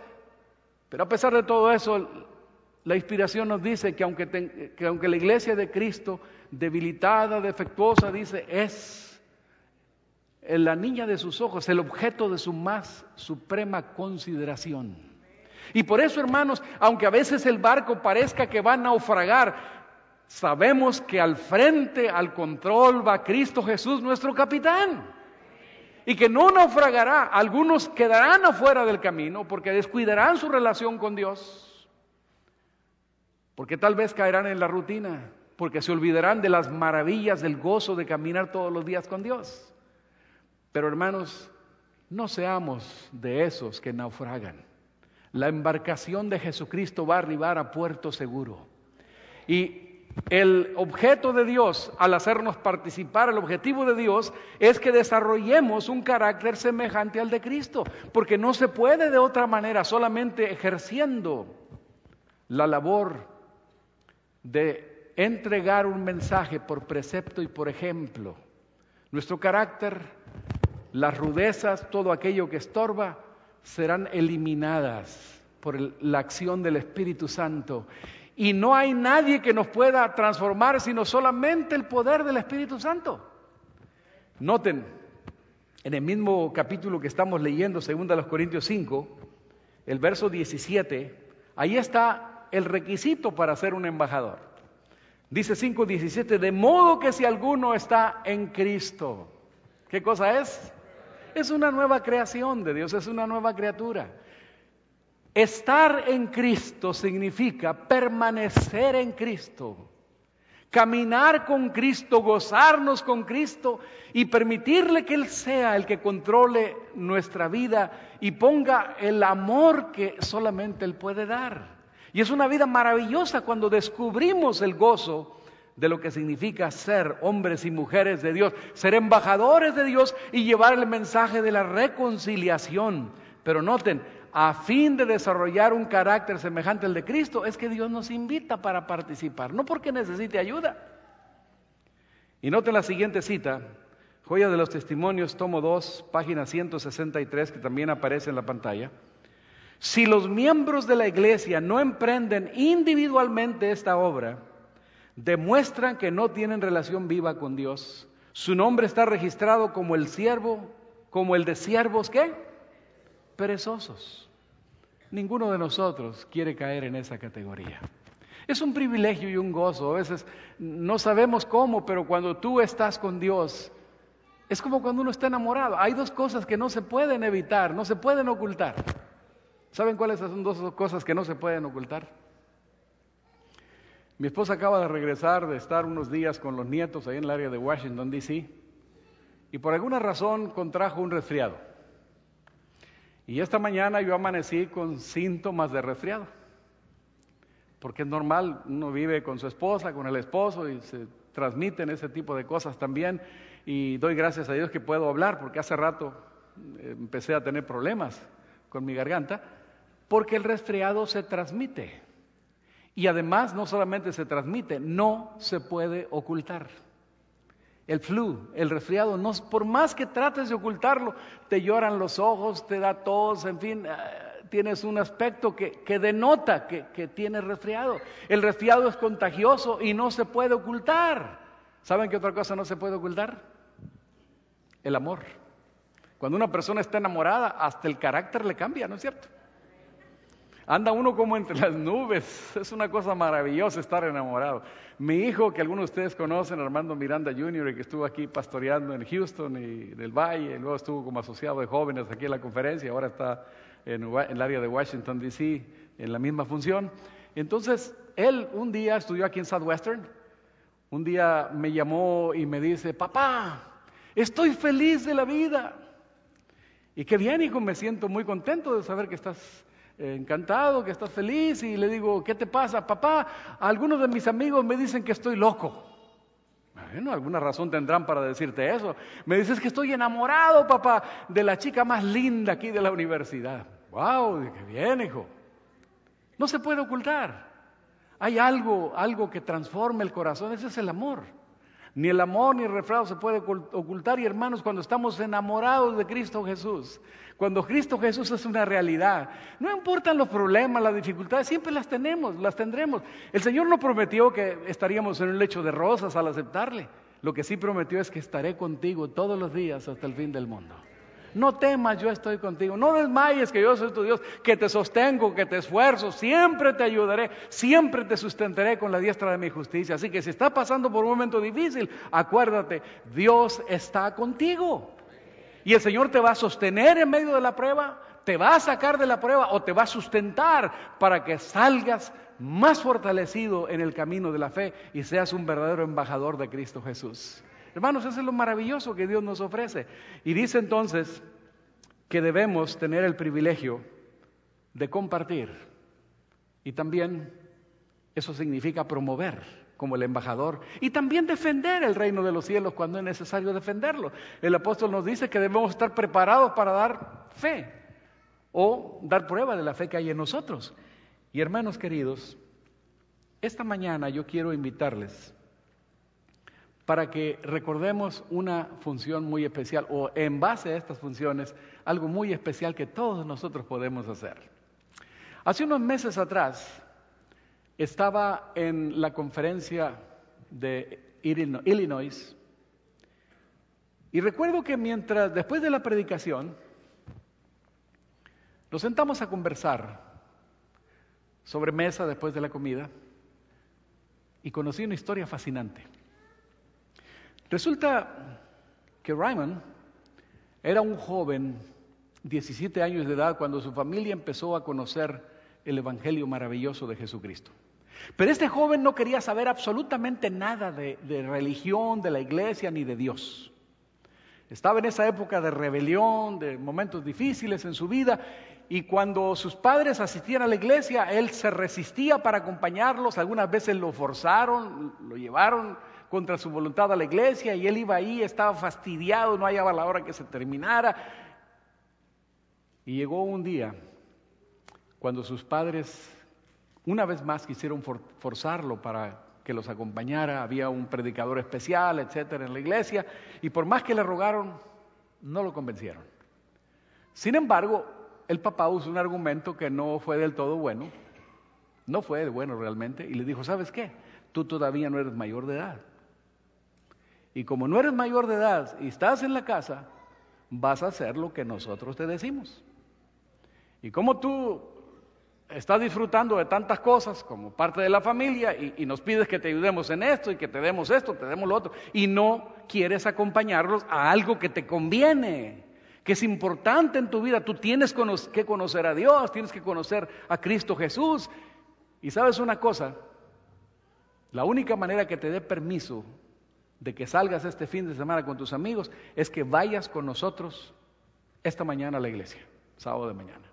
[SPEAKER 2] pero a pesar de todo eso, la inspiración nos dice que aunque la iglesia de Cristo, debilitada, defectuosa, dice, es la niña de sus ojos, el objeto de su más suprema consideración. Y por eso, hermanos, aunque a veces el barco parezca que va a naufragar, sabemos que al frente, al control, va Cristo Jesús, nuestro capitán. Y que no naufragará. Algunos quedarán afuera del camino porque descuidarán su relación con Dios. Porque tal vez caerán en la rutina. Porque se olvidarán de las maravillas del gozo de caminar todos los días con Dios. Pero hermanos, no seamos de esos que naufragan. La embarcación de Jesucristo va a arribar a puerto seguro. Y el objeto de Dios, al hacernos participar, el objetivo de Dios es que desarrollemos un carácter semejante al de Cristo, porque no se puede de otra manera, solamente ejerciendo la labor de entregar un mensaje por precepto y por ejemplo. Nuestro carácter, las rudezas, todo aquello que estorba, serán eliminadas por la acción del Espíritu Santo. Y no hay nadie que nos pueda transformar, sino solamente el poder del Espíritu Santo. Noten, en el mismo capítulo que estamos leyendo, 2 Corintios 5, el verso 17, ahí está el requisito para ser un embajador. Dice 5:17, de modo que si alguno está en Cristo, ¿qué cosa es? Es una nueva creación de Dios, es una nueva criatura. Estar en Cristo significa permanecer en Cristo, caminar con Cristo, gozarnos con Cristo y permitirle que Él sea el que controle nuestra vida y ponga el amor que solamente Él puede dar. Y es una vida maravillosa cuando descubrimos el gozo de lo que significa ser hombres y mujeres de Dios, ser embajadores de Dios y llevar el mensaje de la reconciliación. Pero noten, a fin de desarrollar un carácter semejante al de Cristo, es que Dios nos invita para participar, no porque necesite ayuda. Y noten la siguiente cita, Joya de los Testimonios, tomo 2, página 163, que también aparece en la pantalla. Si los miembros de la iglesia no emprenden individualmente esta obra, demuestran que no tienen relación viva con Dios. Su nombre está registrado como el siervo, como el de siervos, ¿qué? Perezosos. Ninguno de nosotros quiere caer en esa categoría. Es un privilegio y un gozo. A veces no sabemos cómo, pero cuando tú estás con Dios, es como cuando uno está enamorado. Hay dos cosas que no se pueden evitar, no se pueden ocultar. ¿Saben cuáles son dos cosas que no se pueden ocultar? Mi esposa acaba de regresar de estar unos días con los nietos ahí en el área de Washington, D.C. y por alguna razón contrajo un resfriado. Y esta mañana yo amanecí con síntomas de resfriado. Porque es normal, uno vive con su esposa, con el esposo y se transmiten ese tipo de cosas también. Y doy gracias a Dios que puedo hablar, porque hace rato empecé a tener problemas con mi garganta, porque el resfriado se transmite. Y además no solamente se transmite, no se puede ocultar. El flu, el resfriado, no, por más que trates de ocultarlo, te lloran los ojos, te da tos, en fin, tienes un aspecto que denota que tienes resfriado. El resfriado es contagioso y no se puede ocultar. ¿Saben qué otra cosa no se puede ocultar? El amor. Cuando una persona está enamorada, hasta el carácter le cambia, ¿no es cierto? Anda uno como entre las nubes, es una cosa maravillosa estar enamorado. Mi hijo, que algunos de ustedes conocen, Armando Miranda Jr., que estuvo aquí pastoreando en Houston y del Valle, y luego estuvo como asociado de jóvenes aquí en la conferencia, ahora está en el área de Washington, D.C., en la misma función. Entonces, él un día estudió aquí en Southwestern, un día me llamó y me dice, papá, estoy feliz de la vida. Y qué bien, hijo, me siento muy contento de saber que estás encantado, que estás feliz. Y le digo, ¿qué te pasa? Papá, algunos de mis amigos me dicen que estoy loco. Bueno, alguna razón tendrán para decirte eso. Me dices que estoy enamorado, papá, de la chica más linda aquí de la universidad. ¡Wow! ¡Qué bien, hijo! No se puede ocultar. Hay algo que transforma el corazón, ese es el amor. Ni el amor ni el refrán se puede ocultar. Y hermanos, cuando estamos enamorados de Cristo Jesús, cuando Cristo Jesús es una realidad, no importan los problemas, las dificultades, siempre las tenemos, las tendremos. El Señor no prometió que estaríamos en un lecho de rosas al aceptarle. Lo que sí prometió es que estaré contigo todos los días hasta el fin del mundo. No temas, yo estoy contigo. No desmayes, que yo soy tu Dios, que te sostengo, que te esfuerzo, siempre te ayudaré, siempre te sustentaré con la diestra de mi justicia. Así que si estás pasando por un momento difícil, acuérdate, Dios está contigo. Y el Señor te va a sostener en medio de la prueba, te va a sacar de la prueba o te va a sustentar para que salgas más fortalecido en el camino de la fe y seas un verdadero embajador de Cristo Jesús. Hermanos, eso es lo maravilloso que Dios nos ofrece. Y dice entonces que debemos tener el privilegio de compartir. Y también eso significa promover como el embajador. Y también defender el reino de los cielos cuando es necesario defenderlo. El apóstol nos dice que debemos estar preparados para dar fe o dar prueba de la fe que hay en nosotros. Y hermanos queridos, esta mañana yo quiero invitarles para que recordemos una función muy especial, o en base a estas funciones, algo muy especial que todos nosotros podemos hacer. Hace unos meses atrás, estaba en la conferencia de Illinois, y recuerdo que después de la predicación, nos sentamos a conversar sobre mesa después de la comida, y conocí una historia fascinante. Resulta que Raymond era un joven, 17 años de edad, cuando su familia empezó a conocer el evangelio maravilloso de Jesucristo. Pero este joven no quería saber absolutamente nada de religión, de la iglesia, ni de Dios. Estaba en esa época de rebelión, de momentos difíciles en su vida, y cuando sus padres asistían a la iglesia, él se resistía para acompañarlos. Algunas veces lo forzaron, lo llevaron contra su voluntad a la iglesia, y él iba ahí, estaba fastidiado, no hallaba la hora que se terminara. Y llegó un día cuando sus padres una vez más quisieron forzarlo para que los acompañara. Había un predicador especial, etcétera, en la iglesia, y por más que le rogaron, no lo convencieron. Sin embargo, el papá usó un argumento que no fue del todo bueno, no fue bueno realmente, y le dijo, ¿sabes qué? Tú todavía no eres mayor de edad. Y como no eres mayor de edad y estás en la casa, vas a hacer lo que nosotros te decimos. Y como tú estás disfrutando de tantas cosas como parte de la familia y nos pides que te ayudemos en esto y que te demos esto, te demos lo otro, y no quieres acompañarlos a algo que te conviene, que es importante en tu vida, tú tienes que conocer a Dios, tienes que conocer a Cristo Jesús. Y sabes una cosa, la única manera que te dé permiso de que salgas este fin de semana con tus amigos es que vayas con nosotros esta mañana a la iglesia, sábado de mañana.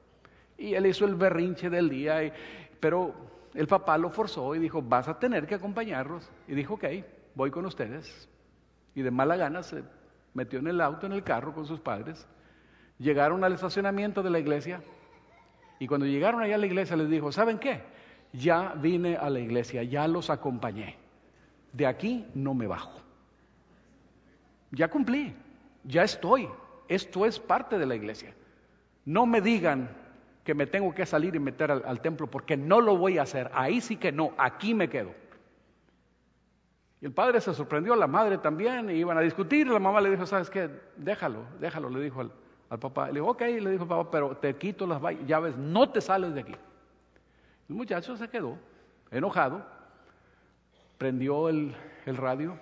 [SPEAKER 2] Y él hizo el berrinche del día, pero el papá lo forzó y dijo, vas a tener que acompañarlos. Y dijo, ok, voy con ustedes. Y de mala gana se metió en el auto, en el carro con sus padres. Llegaron al estacionamiento de la iglesia, y cuando llegaron allá a la iglesia les dijo, ¿saben qué? Ya vine a la iglesia, ya los acompañé. De aquí no me bajo. Ya cumplí, ya estoy. Esto es parte de la iglesia. No me digan que me tengo que salir y meter al templo, porque no lo voy a hacer. Ahí sí que no, aquí me quedo. Y el padre se sorprendió, la madre también, y iban a discutir. La mamá le dijo, ¿sabes qué? Déjalo, le dijo al papá. Le dijo, ok, le dijo el papá, pero te quito las llaves, no te sales de aquí. El muchacho se quedó enojado, prendió el radio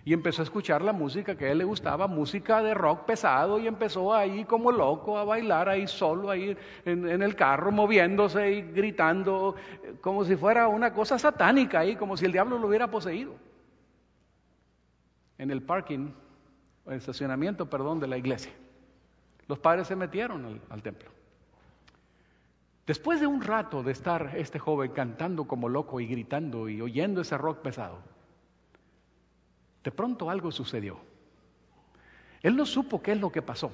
[SPEAKER 2] y empezó a escuchar la música que a él le gustaba, música de rock pesado, y empezó ahí como loco a bailar ahí solo, ahí en el carro, moviéndose y gritando, como si fuera una cosa satánica ahí, como si el diablo lo hubiera poseído. En el parking, o el estacionamiento, perdón, de la iglesia. Los padres se metieron al templo. Después de un rato de estar este joven cantando como loco y gritando y oyendo ese rock pesado, de pronto algo sucedió. Él no supo qué es lo que pasó,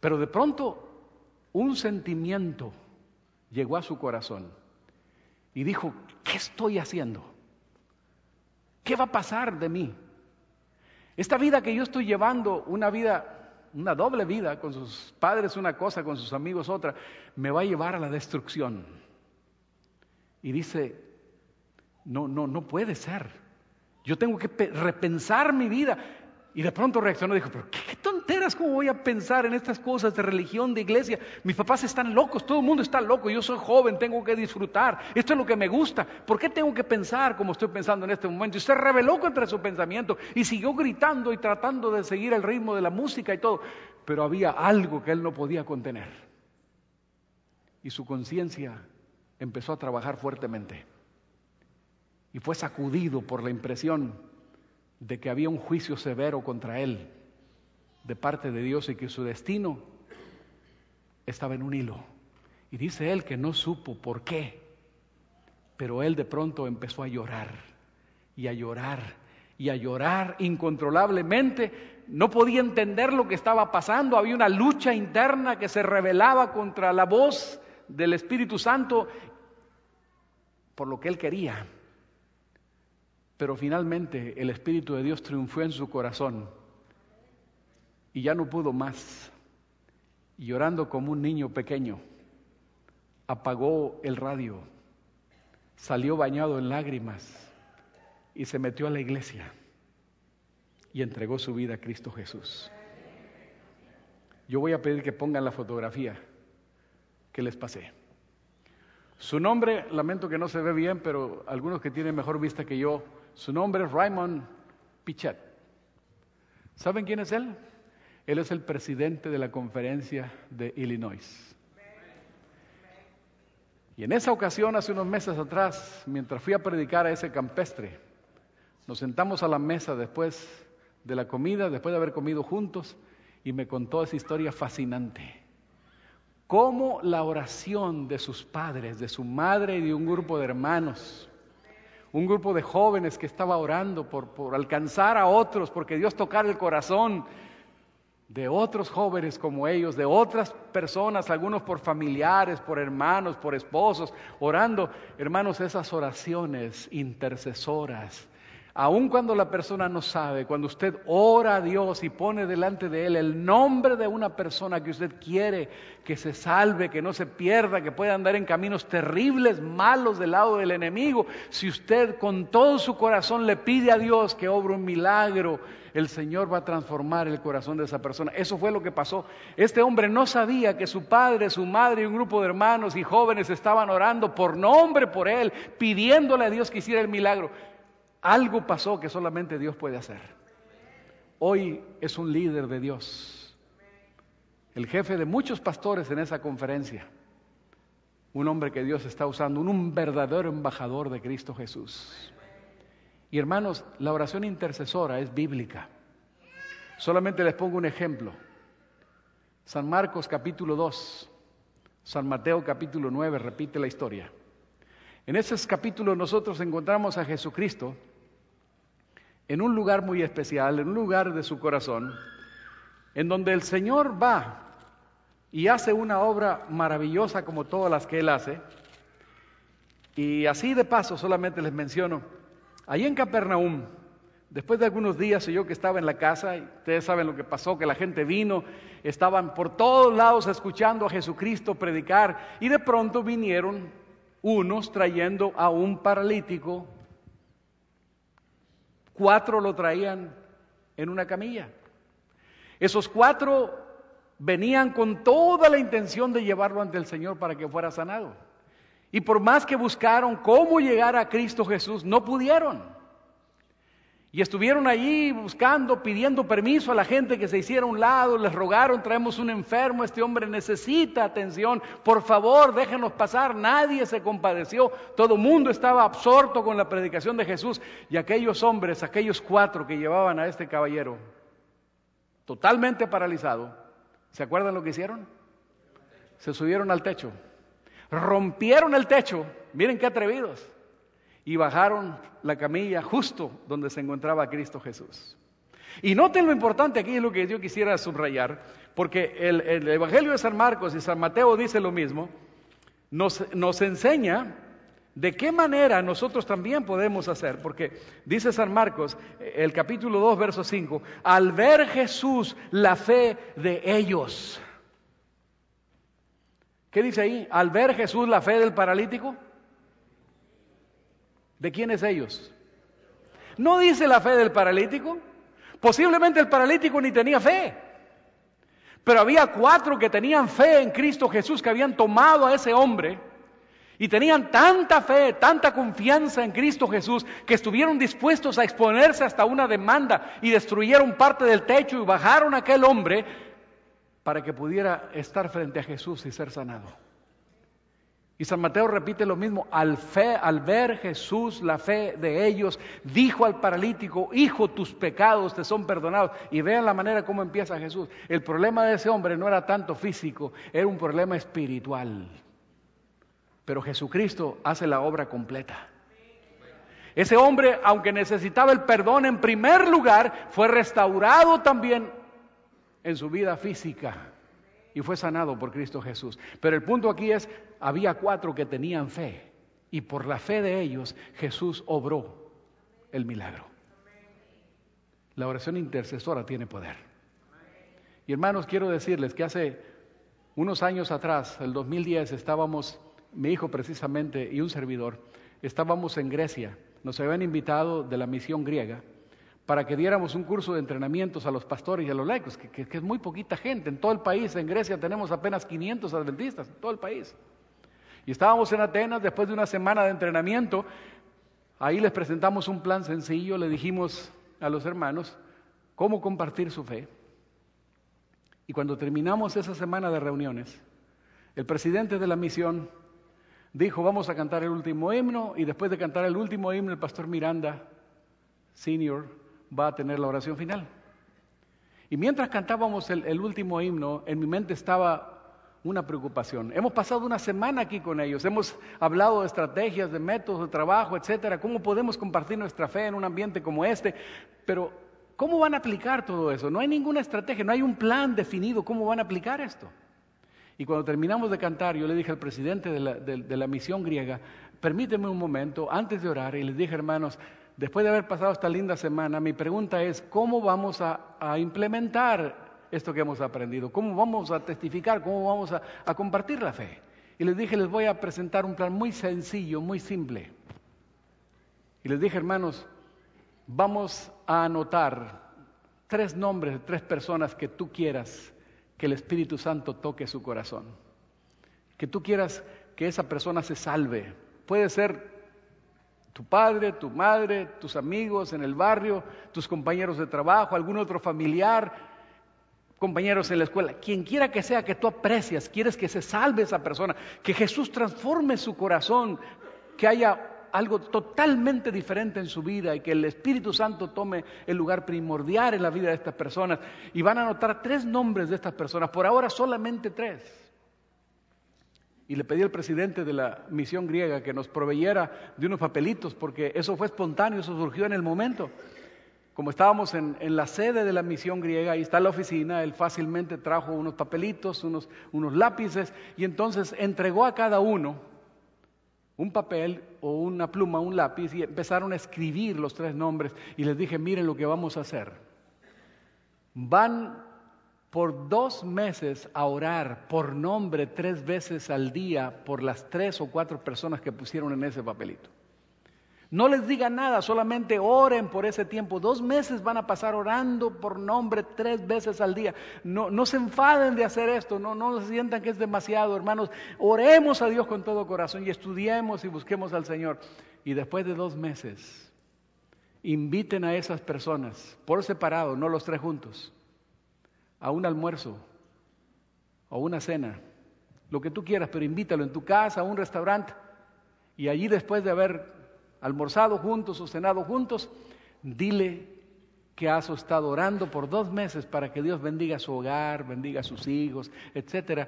[SPEAKER 2] pero de pronto un sentimiento llegó a su corazón y dijo: ¿qué estoy haciendo? ¿Qué va a pasar de mí? Esta vida que yo estoy llevando, una doble vida, con sus padres una cosa, con sus amigos otra, me va a llevar a la destrucción. Y dice: no puede ser. Yo tengo que repensar mi vida. Y de pronto reaccionó y dijo: pero qué tonteras, ¿cómo voy a pensar en estas cosas de religión, de iglesia? Mis papás están locos, todo el mundo está loco, yo soy joven, tengo que disfrutar, esto es lo que me gusta. ¿Por qué tengo que pensar como estoy pensando en este momento? Y se rebeló contra su pensamiento y siguió gritando y tratando de seguir el ritmo de la música y todo. Pero había algo que él no podía contener. Y su conciencia empezó a trabajar fuertemente. Y fue sacudido por la impresión de que había un juicio severo contra él de parte de Dios y que su destino estaba en un hilo. Y dice él que no supo por qué, pero él de pronto empezó a llorar y a llorar y a llorar incontrolablemente. No podía entender lo que estaba pasando. Había una lucha interna que se rebelaba contra la voz del Espíritu Santo por lo que él quería. Pero finalmente el Espíritu de Dios triunfó en su corazón y ya no pudo más. Y llorando como un niño pequeño, apagó el radio, salió bañado en lágrimas y se metió a la iglesia y entregó su vida a Cristo Jesús. Yo voy a pedir que pongan la fotografía que les pasé. Su nombre, lamento que no se ve bien, pero algunos que tienen mejor vista que yo, su nombre es Raymond Pichet. ¿Saben quién es él? Él es el presidente de la conferencia de Illinois. Y en esa ocasión, hace unos meses atrás, mientras fui a predicar a ese campestre, nos sentamos a la mesa después de la comida, después de haber comido juntos, y me contó esa historia fascinante. Cómo la oración de sus padres, de su madre y de un grupo de hermanos, un grupo de jóvenes que estaba orando por alcanzar a otros, porque Dios tocara el corazón de otros jóvenes como ellos, de otras personas, algunos por familiares, por hermanos, por esposos, orando. Hermanos, esas oraciones intercesoras, aun cuando la persona no sabe, cuando usted ora a Dios y pone delante de Él el nombre de una persona que usted quiere que se salve, que no se pierda, que pueda andar en caminos terribles, malos del lado del enemigo, si usted con todo su corazón le pide a Dios que obre un milagro, el Señor va a transformar el corazón de esa persona. Eso fue lo que pasó. Este hombre no sabía que su padre, su madre y un grupo de hermanos y jóvenes estaban orando por nombre por él, pidiéndole a Dios que hiciera el milagro. Algo pasó que solamente Dios puede hacer. Hoy es un líder de Dios, el jefe de muchos pastores en esa conferencia, un hombre que Dios está usando, un verdadero embajador de Cristo Jesús. Y hermanos, la oración intercesora es bíblica. Solamente les pongo un ejemplo. San Marcos capítulo 2, San Mateo capítulo 9 repite la historia. En esos capítulos nosotros encontramos a Jesucristo en un lugar muy especial, en un lugar de su corazón, en donde el Señor va y hace una obra maravillosa como todas las que Él hace. Y así de paso solamente les menciono, allí en Capernaum, después de algunos días yo que estaba en la casa, y ustedes saben lo que pasó, que la gente vino, estaban por todos lados escuchando a Jesucristo predicar, y de pronto vinieron unos trayendo a un paralítico. 4 lo traían en una camilla. Esos 4 venían con toda la intención de llevarlo ante el Señor para que fuera sanado. Y por más que buscaron cómo llegar a Cristo Jesús, no pudieron. Y estuvieron allí buscando, pidiendo permiso a la gente que se hiciera a un lado, les rogaron, traemos un enfermo, este hombre necesita atención, por favor déjenos pasar. Nadie se compadeció, todo el mundo estaba absorto con la predicación de Jesús. Y aquellos hombres, aquellos 4 que llevaban a este caballero, totalmente paralizado, ¿Se acuerdan lo que hicieron? Se subieron al techo, rompieron el techo, miren qué atrevidos, y bajaron la camilla justo donde se encontraba Cristo Jesús. Y noten lo importante aquí, es lo que yo quisiera subrayar, porque el Evangelio de San Marcos y San Mateo dice lo mismo, nos enseña de qué manera nosotros también podemos hacer, porque dice San Marcos, el capítulo 2, verso 5, al ver Jesús la fe de ellos. ¿Qué dice ahí? Al ver Jesús la fe del paralítico. ¿De quiénes ellos? No dice la fe del paralítico. Posiblemente el paralítico ni tenía fe. Pero había 4 que tenían fe en Cristo Jesús, que habían tomado a ese hombre y tenían tanta fe, tanta confianza en Cristo Jesús, que estuvieron dispuestos a exponerse hasta una demanda y destruyeron parte del techo y bajaron a aquel hombre para que pudiera estar frente a Jesús y ser sanado. Y San Mateo repite lo mismo, al ver Jesús la fe de ellos, dijo al paralítico, hijo, tus pecados te son perdonados. Y vean la manera como empieza Jesús. El problema de ese hombre no era tanto físico, era un problema espiritual. Pero Jesucristo hace la obra completa. Ese hombre, aunque necesitaba el perdón en primer lugar, fue restaurado también en su vida física y fue sanado por Cristo Jesús. Pero el punto aquí es, había 4 que tenían fe y por la fe de ellos Jesús obró el milagro. La oración intercesora tiene poder. Y hermanos, quiero decirles que hace unos años atrás, el 2010, estábamos, mi hijo precisamente y un servidor, estábamos en Grecia. Nos habían invitado de la misión griega para que diéramos un curso de entrenamientos a los pastores y a los laicos, que es muy poquita gente. En todo el país, en Grecia tenemos apenas 500 adventistas, en todo el país. Y estábamos en Atenas después de una semana de entrenamiento. Ahí les presentamos un plan sencillo, le dijimos a los hermanos cómo compartir su fe. Y cuando terminamos esa semana de reuniones, el presidente de la misión dijo, vamos a cantar el último himno, y después de cantar el último himno, el pastor Miranda, senior, va a tener la oración final. Y mientras cantábamos el último himno, en mi mente estaba una preocupación. Hemos pasado una semana aquí con ellos, hemos hablado de estrategias, de métodos de trabajo, etcétera, cómo podemos compartir nuestra fe en un ambiente como este, pero ¿cómo van a aplicar todo eso? No hay ninguna estrategia, no hay un plan definido, ¿cómo van a aplicar esto? Y cuando terminamos de cantar, yo le dije al presidente de la misión griega, permíteme un momento antes de orar, y les dije, hermanos, después de haber pasado esta linda semana, mi pregunta es, ¿cómo vamos a implementar esto que hemos aprendido? ¿Cómo vamos a testificar? ¿Cómo vamos a compartir la fe? Y les dije, les voy a presentar un plan muy sencillo, muy simple. Y les dije, hermanos, vamos a anotar 3 nombres de 3 personas que tú quieras que el Espíritu Santo toque su corazón. Que tú quieras que esa persona se salve. Puede ser tu padre, tu madre, tus amigos en el barrio, tus compañeros de trabajo, algún otro familiar, compañeros en la escuela, quien quiera que sea que tú aprecias, quieres que se salve esa persona, que Jesús transforme su corazón, que haya algo totalmente diferente en su vida y que el Espíritu Santo tome el lugar primordial en la vida de estas personas. Y van a anotar 3 nombres de estas personas, por ahora solamente 3. Y le pedí al presidente de la misión griega que nos proveyera de unos papelitos, porque eso fue espontáneo, eso surgió en el momento. Como estábamos en la sede de la misión griega, ahí está la oficina, él fácilmente trajo unos papelitos, unos lápices, y entonces entregó a cada uno un papel o una pluma, un lápiz, y empezaron a escribir los 3 nombres. Y les dije, miren lo que vamos a hacer. Van por 2 meses a orar por nombre 3 veces al día por las 3 o 4 personas que pusieron en ese papelito. No les digan nada, solamente oren por ese tiempo. 2 meses van a pasar orando por nombre 3 veces al día. No se enfaden de hacer esto, no se sientan que es demasiado, hermanos. Oremos a Dios con todo corazón y estudiemos y busquemos al Señor. Y después de 2 meses, inviten a esas personas por separado, no los 3 juntos, a un almuerzo o una cena, lo que tú quieras, pero invítalo en tu casa, a un restaurante, y allí después de haber almorzado juntos o cenado juntos, dile que has estado orando por 2 meses para que Dios bendiga su hogar, bendiga a sus hijos, etcétera.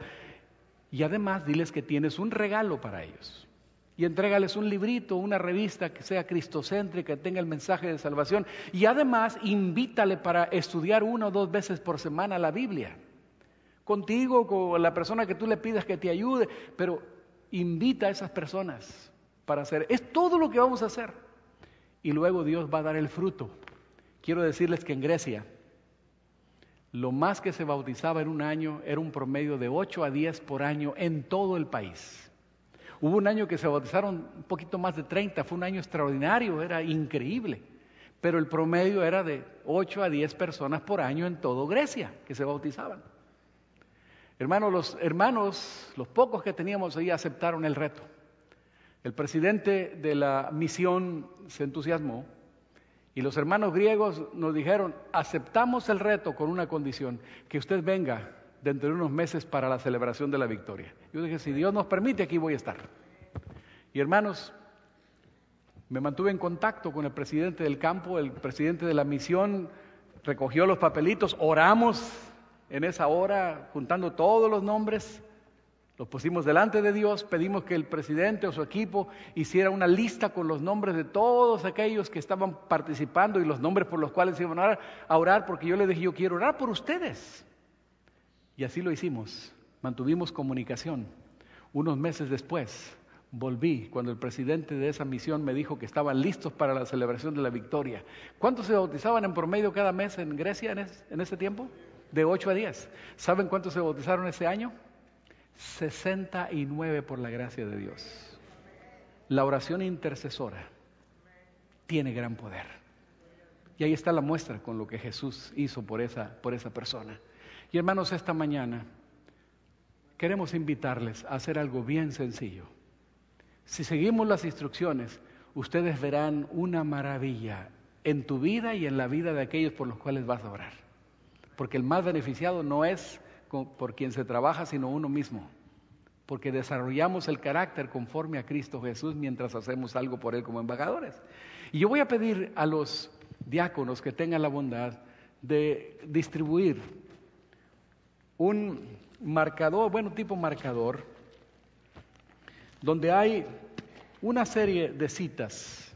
[SPEAKER 2] Y además diles que tienes un regalo para ellos. Y entrégales un librito, una revista que sea cristocéntrica, que tenga el mensaje de salvación. Y además invítale para estudiar 1 o 2 veces por semana la Biblia. Contigo, con la persona que tú le pidas que te ayude, pero invita a esas personas para hacer. Es todo lo que vamos a hacer. Y luego Dios va a dar el fruto. Quiero decirles que en Grecia, lo más que se bautizaba en un año era un promedio de 8 a 10 por año en todo el país. Hubo un año que se bautizaron un poquito más de 30, fue un año extraordinario, era increíble. Pero el promedio era de 8 a 10 personas por año en todo Grecia que se bautizaban. Hermanos, los pocos que teníamos ahí aceptaron el reto. El presidente de la misión se entusiasmó y los hermanos griegos nos dijeron, aceptamos el reto con una condición, que usted venga dentro de unos meses para la celebración de la victoria. Yo dije, si Dios nos permite, aquí voy a estar. Y hermanos, me mantuve en contacto con el presidente del campo, el presidente de la misión, recogió los papelitos, oramos en esa hora, juntando todos los nombres, los pusimos delante de Dios, pedimos que el presidente o su equipo hiciera una lista con los nombres de todos aquellos que estaban participando y los nombres por los cuales iban a orar, porque yo les dije, yo quiero orar por ustedes. Y así lo hicimos, mantuvimos comunicación. Unos meses después volví cuando el presidente de esa misión me dijo que estaban listos para la celebración de la victoria. ¿Cuántos se bautizaban en promedio cada mes en Grecia en ese tiempo? De 8 a 10. ¿Saben cuántos se bautizaron ese año? 69 por la gracia de Dios. La oración intercesora tiene gran poder. Y ahí está la muestra con lo que Jesús hizo por esa persona. Y hermanos, esta mañana queremos invitarles a hacer algo bien sencillo. Si seguimos las instrucciones, ustedes verán una maravilla en tu vida y en la vida de aquellos por los cuales vas a orar. Porque el más beneficiado no es por quien se trabaja, sino uno mismo. Porque desarrollamos el carácter conforme a Cristo Jesús mientras hacemos algo por Él como embajadores. Y yo voy a pedir a los diáconos que tengan la bondad de distribuir un marcador, tipo marcador, donde hay una serie de citas.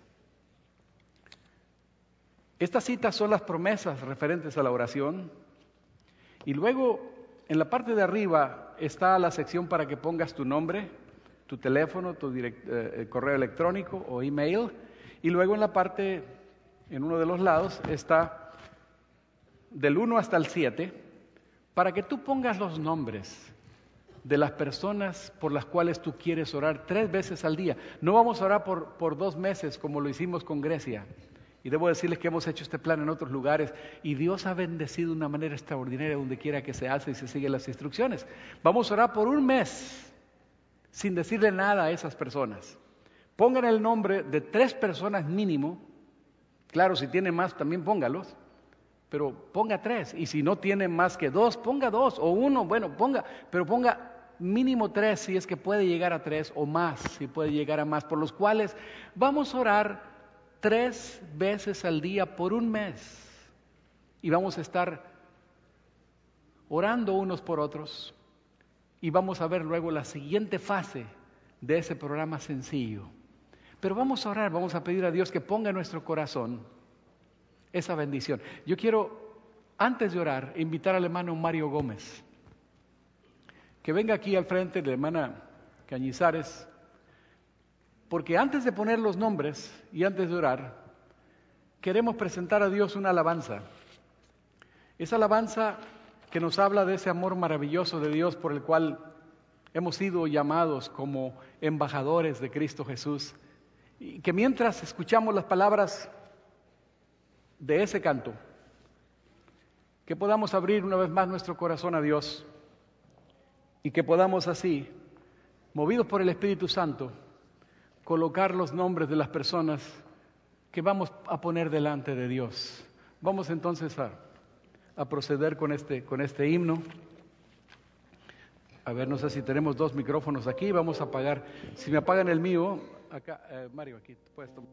[SPEAKER 2] Estas citas son las promesas referentes a la oración. Y luego, en la parte de arriba, está la sección para que pongas tu nombre, tu teléfono, tu correo electrónico o email. Y luego en la parte, en uno de los lados, está del 1 hasta el 7, para que tú pongas los nombres de las personas por las cuales tú quieres orar 3 veces al día. No vamos a orar por 2 meses como lo hicimos con Grecia. Y debo decirles que hemos hecho este plan en otros lugares y Dios ha bendecido de una manera extraordinaria donde quiera que se hace y se siguen las instrucciones. Vamos a orar por 1 mes sin decirle nada a esas personas. Pongan el nombre de 3 personas mínimo. Claro, si tiene más también póngalos. Pero ponga 3, y si no tiene más que 2, ponga 2, o 1, bueno, pero ponga mínimo 3 si es que puede llegar a 3, o más si puede llegar a más, por los cuales vamos a orar 3 veces al día por 1 mes, y vamos a estar orando unos por otros, y vamos a ver luego la siguiente fase de ese programa sencillo. Pero vamos a orar, vamos a pedir a Dios que ponga en nuestro corazón esa bendición. Yo quiero, antes de orar, invitar al hermano Mario Gómez, que venga aquí al frente, de la hermana Cañizares, porque antes de poner los nombres y antes de orar, queremos presentar a Dios una alabanza. Esa alabanza que nos habla de ese amor maravilloso de Dios por el cual hemos sido llamados como embajadores de Cristo Jesús, y que mientras escuchamos las palabras de ese canto, que podamos abrir una vez más nuestro corazón a Dios y que podamos así, movidos por el Espíritu Santo, colocar los nombres de las personas que vamos a poner delante de Dios. Vamos entonces a proceder con este himno. A ver, no sé si tenemos 2 micrófonos aquí, vamos a apagar. Si me apagan el mío, acá, Mario, aquí, puedes tomar.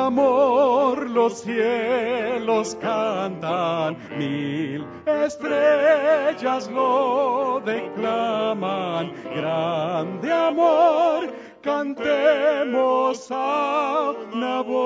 [SPEAKER 3] amor los cielos cantan, 1000 estrellas lo declaman. Grande amor, cantemos a una voz.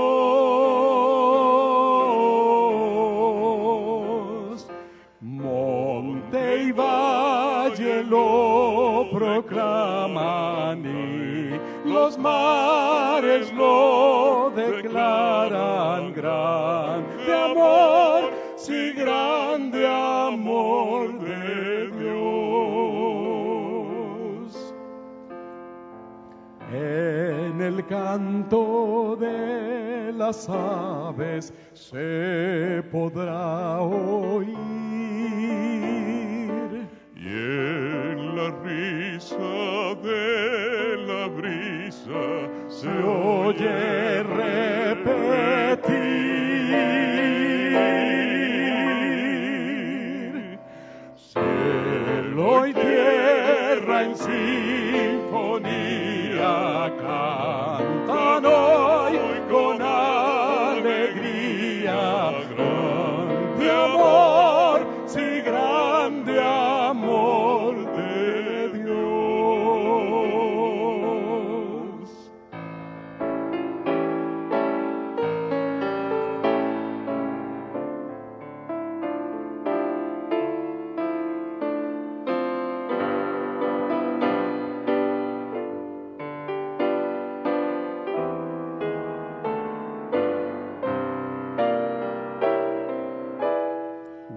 [SPEAKER 3] Monte y valle lo proclaman y los mares lo declaran. Grande amor, sí, grande amor de Dios. En el canto de las aves se podrá oír,
[SPEAKER 4] y en la risa de la brisa
[SPEAKER 3] se oye repetir. Cielo y tierra en sinfonía cantan hoy con alegría. Grande amor, sí, grande amor de Dios.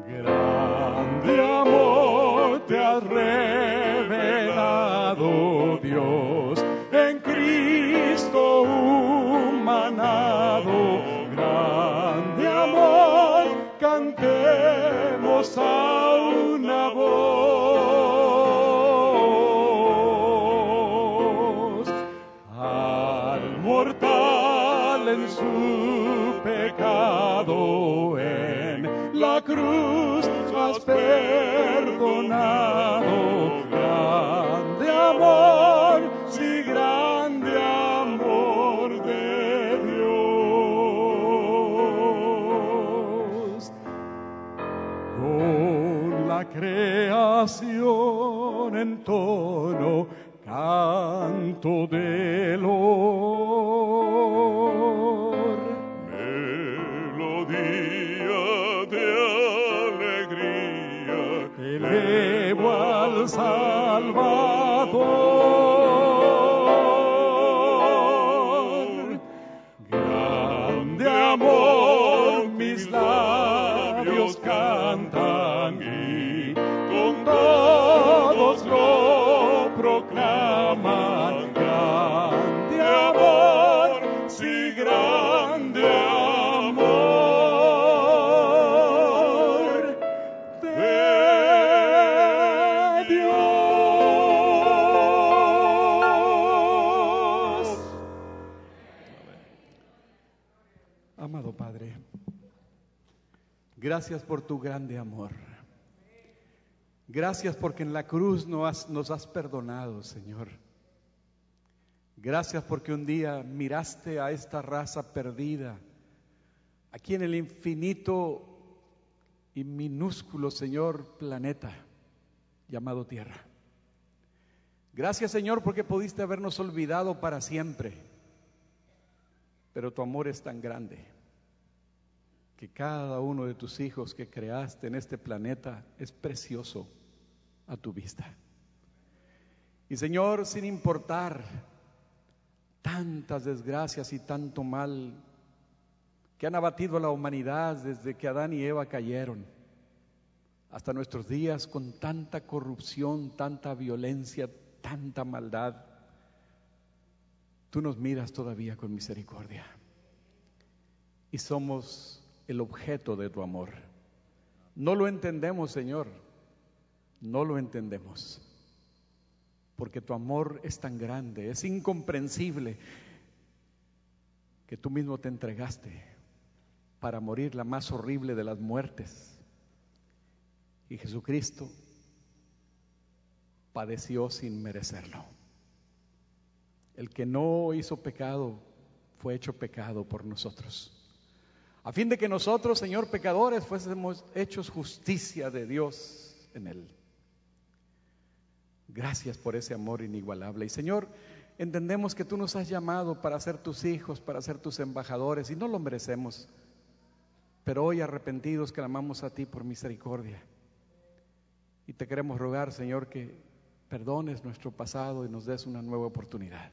[SPEAKER 3] Grande amor te has revelado, Dios, en Cristo humanado. Grande amor, cantemos a una voz. Al mortal en su pecado, en la cruz has perdonado. Grande amor, sí, grande amor de Dios. Con la creación en tono canto del honor.
[SPEAKER 4] melodía de alegría,
[SPEAKER 3] Elevo al Salvador. Grande amor, mis labios cantan y con todos lo proclaman. Grande amor, sí, grande amor de Dios. Amado Padre, gracias por tu grande amor. Gracias porque en la cruz nos has perdonado, Señor. Gracias porque un día miraste a esta raza perdida, aquí en el infinito y minúsculo, Señor, planeta llamado Tierra. Gracias, Señor, porque pudiste habernos olvidado para siempre, pero tu amor es tan grande que cada uno de tus hijos que creaste en este planeta es precioso a tu vista. Y Señor, sin importar tantas desgracias y tanto mal que han abatido a la humanidad desde que Adán y Eva cayeron hasta nuestros días, con tanta corrupción, tanta violencia, tanta maldad, tú nos miras todavía con misericordia y somos el objeto de tu amor. No lo entendemos, Señor, no lo entendemos, porque tu amor es tan grande, es incomprensible, que tú mismo te entregaste para morir la más horrible de las muertes. Y Jesucristo padeció sin merecerlo. El que no hizo pecado fue hecho pecado por nosotros, a fin de que nosotros, Señor, pecadores, fuésemos hechos justicia de Dios en Él. Gracias por ese amor inigualable. Y Señor, entendemos que Tú nos has llamado para ser Tus hijos, para ser Tus embajadores, y no lo merecemos. Pero hoy, arrepentidos, clamamos a Ti por misericordia. Y te queremos rogar, Señor, que perdones nuestro pasado y nos des una nueva oportunidad.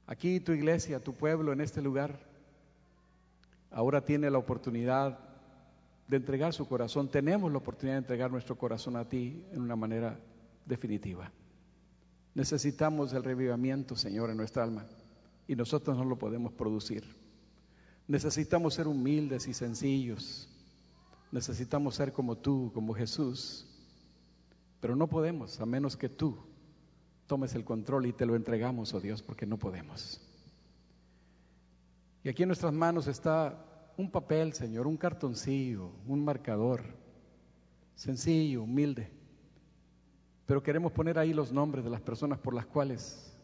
[SPEAKER 3] Aquí Tu iglesia, Tu pueblo en este lugar, ahora tiene la oportunidad de entregar su corazón. Tenemos la oportunidad de entregar nuestro corazón a Ti en una manera definitiva. Necesitamos el revivimiento, Señor, en nuestra alma, y nosotros no lo podemos producir. Necesitamos ser humildes y sencillos. Necesitamos ser como Tú, como Jesús, pero no podemos a menos que Tú tomes el control y te lo entregamos, oh Dios, porque no podemos. Y aquí en nuestras manos está un papel, Señor, un cartoncillo, un marcador, sencillo, humilde, pero queremos poner ahí los nombres de las personas por las cuales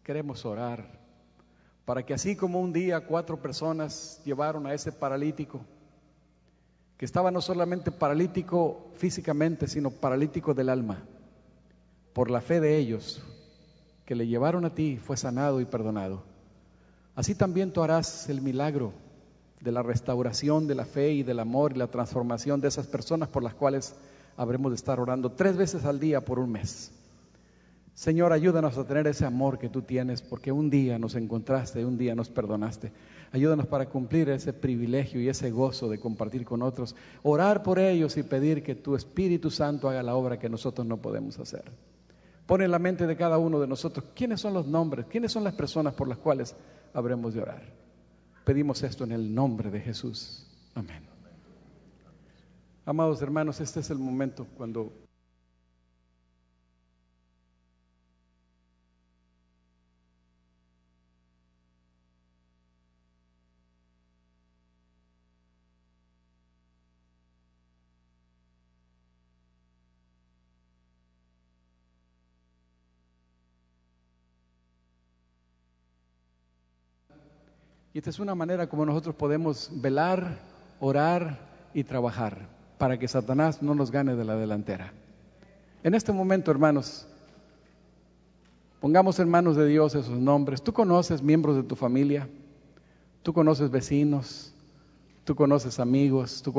[SPEAKER 3] queremos orar, para que así como un día 4 personas llevaron a ese paralítico, que estaba no solamente paralítico físicamente, sino paralítico del alma, por la fe de ellos, que le llevaron a Ti, fue sanado y perdonado. Así también Tú harás el milagro de la restauración de la fe y del amor y la transformación de esas personas por las cuales habremos de estar orando 3 veces al día por un mes. Señor, ayúdanos a tener ese amor que Tú tienes, porque un día nos encontraste, un día nos perdonaste. Ayúdanos para cumplir ese privilegio y ese gozo de compartir con otros, orar por ellos y pedir que Tu Espíritu Santo haga la obra que nosotros no podemos hacer. Pon en la mente de cada uno de nosotros quiénes son los nombres, quiénes son las personas por las cuales habremos de orar. Pedimos esto en el nombre de Jesús. Amén. Amados hermanos, este es el momento cuando y esta es una manera como nosotros podemos velar, orar y trabajar para que Satanás no nos gane de la delantera. En este momento, hermanos, pongamos en manos de Dios esos nombres. Tú conoces miembros de tu familia, tú conoces vecinos, tú conoces amigos, tú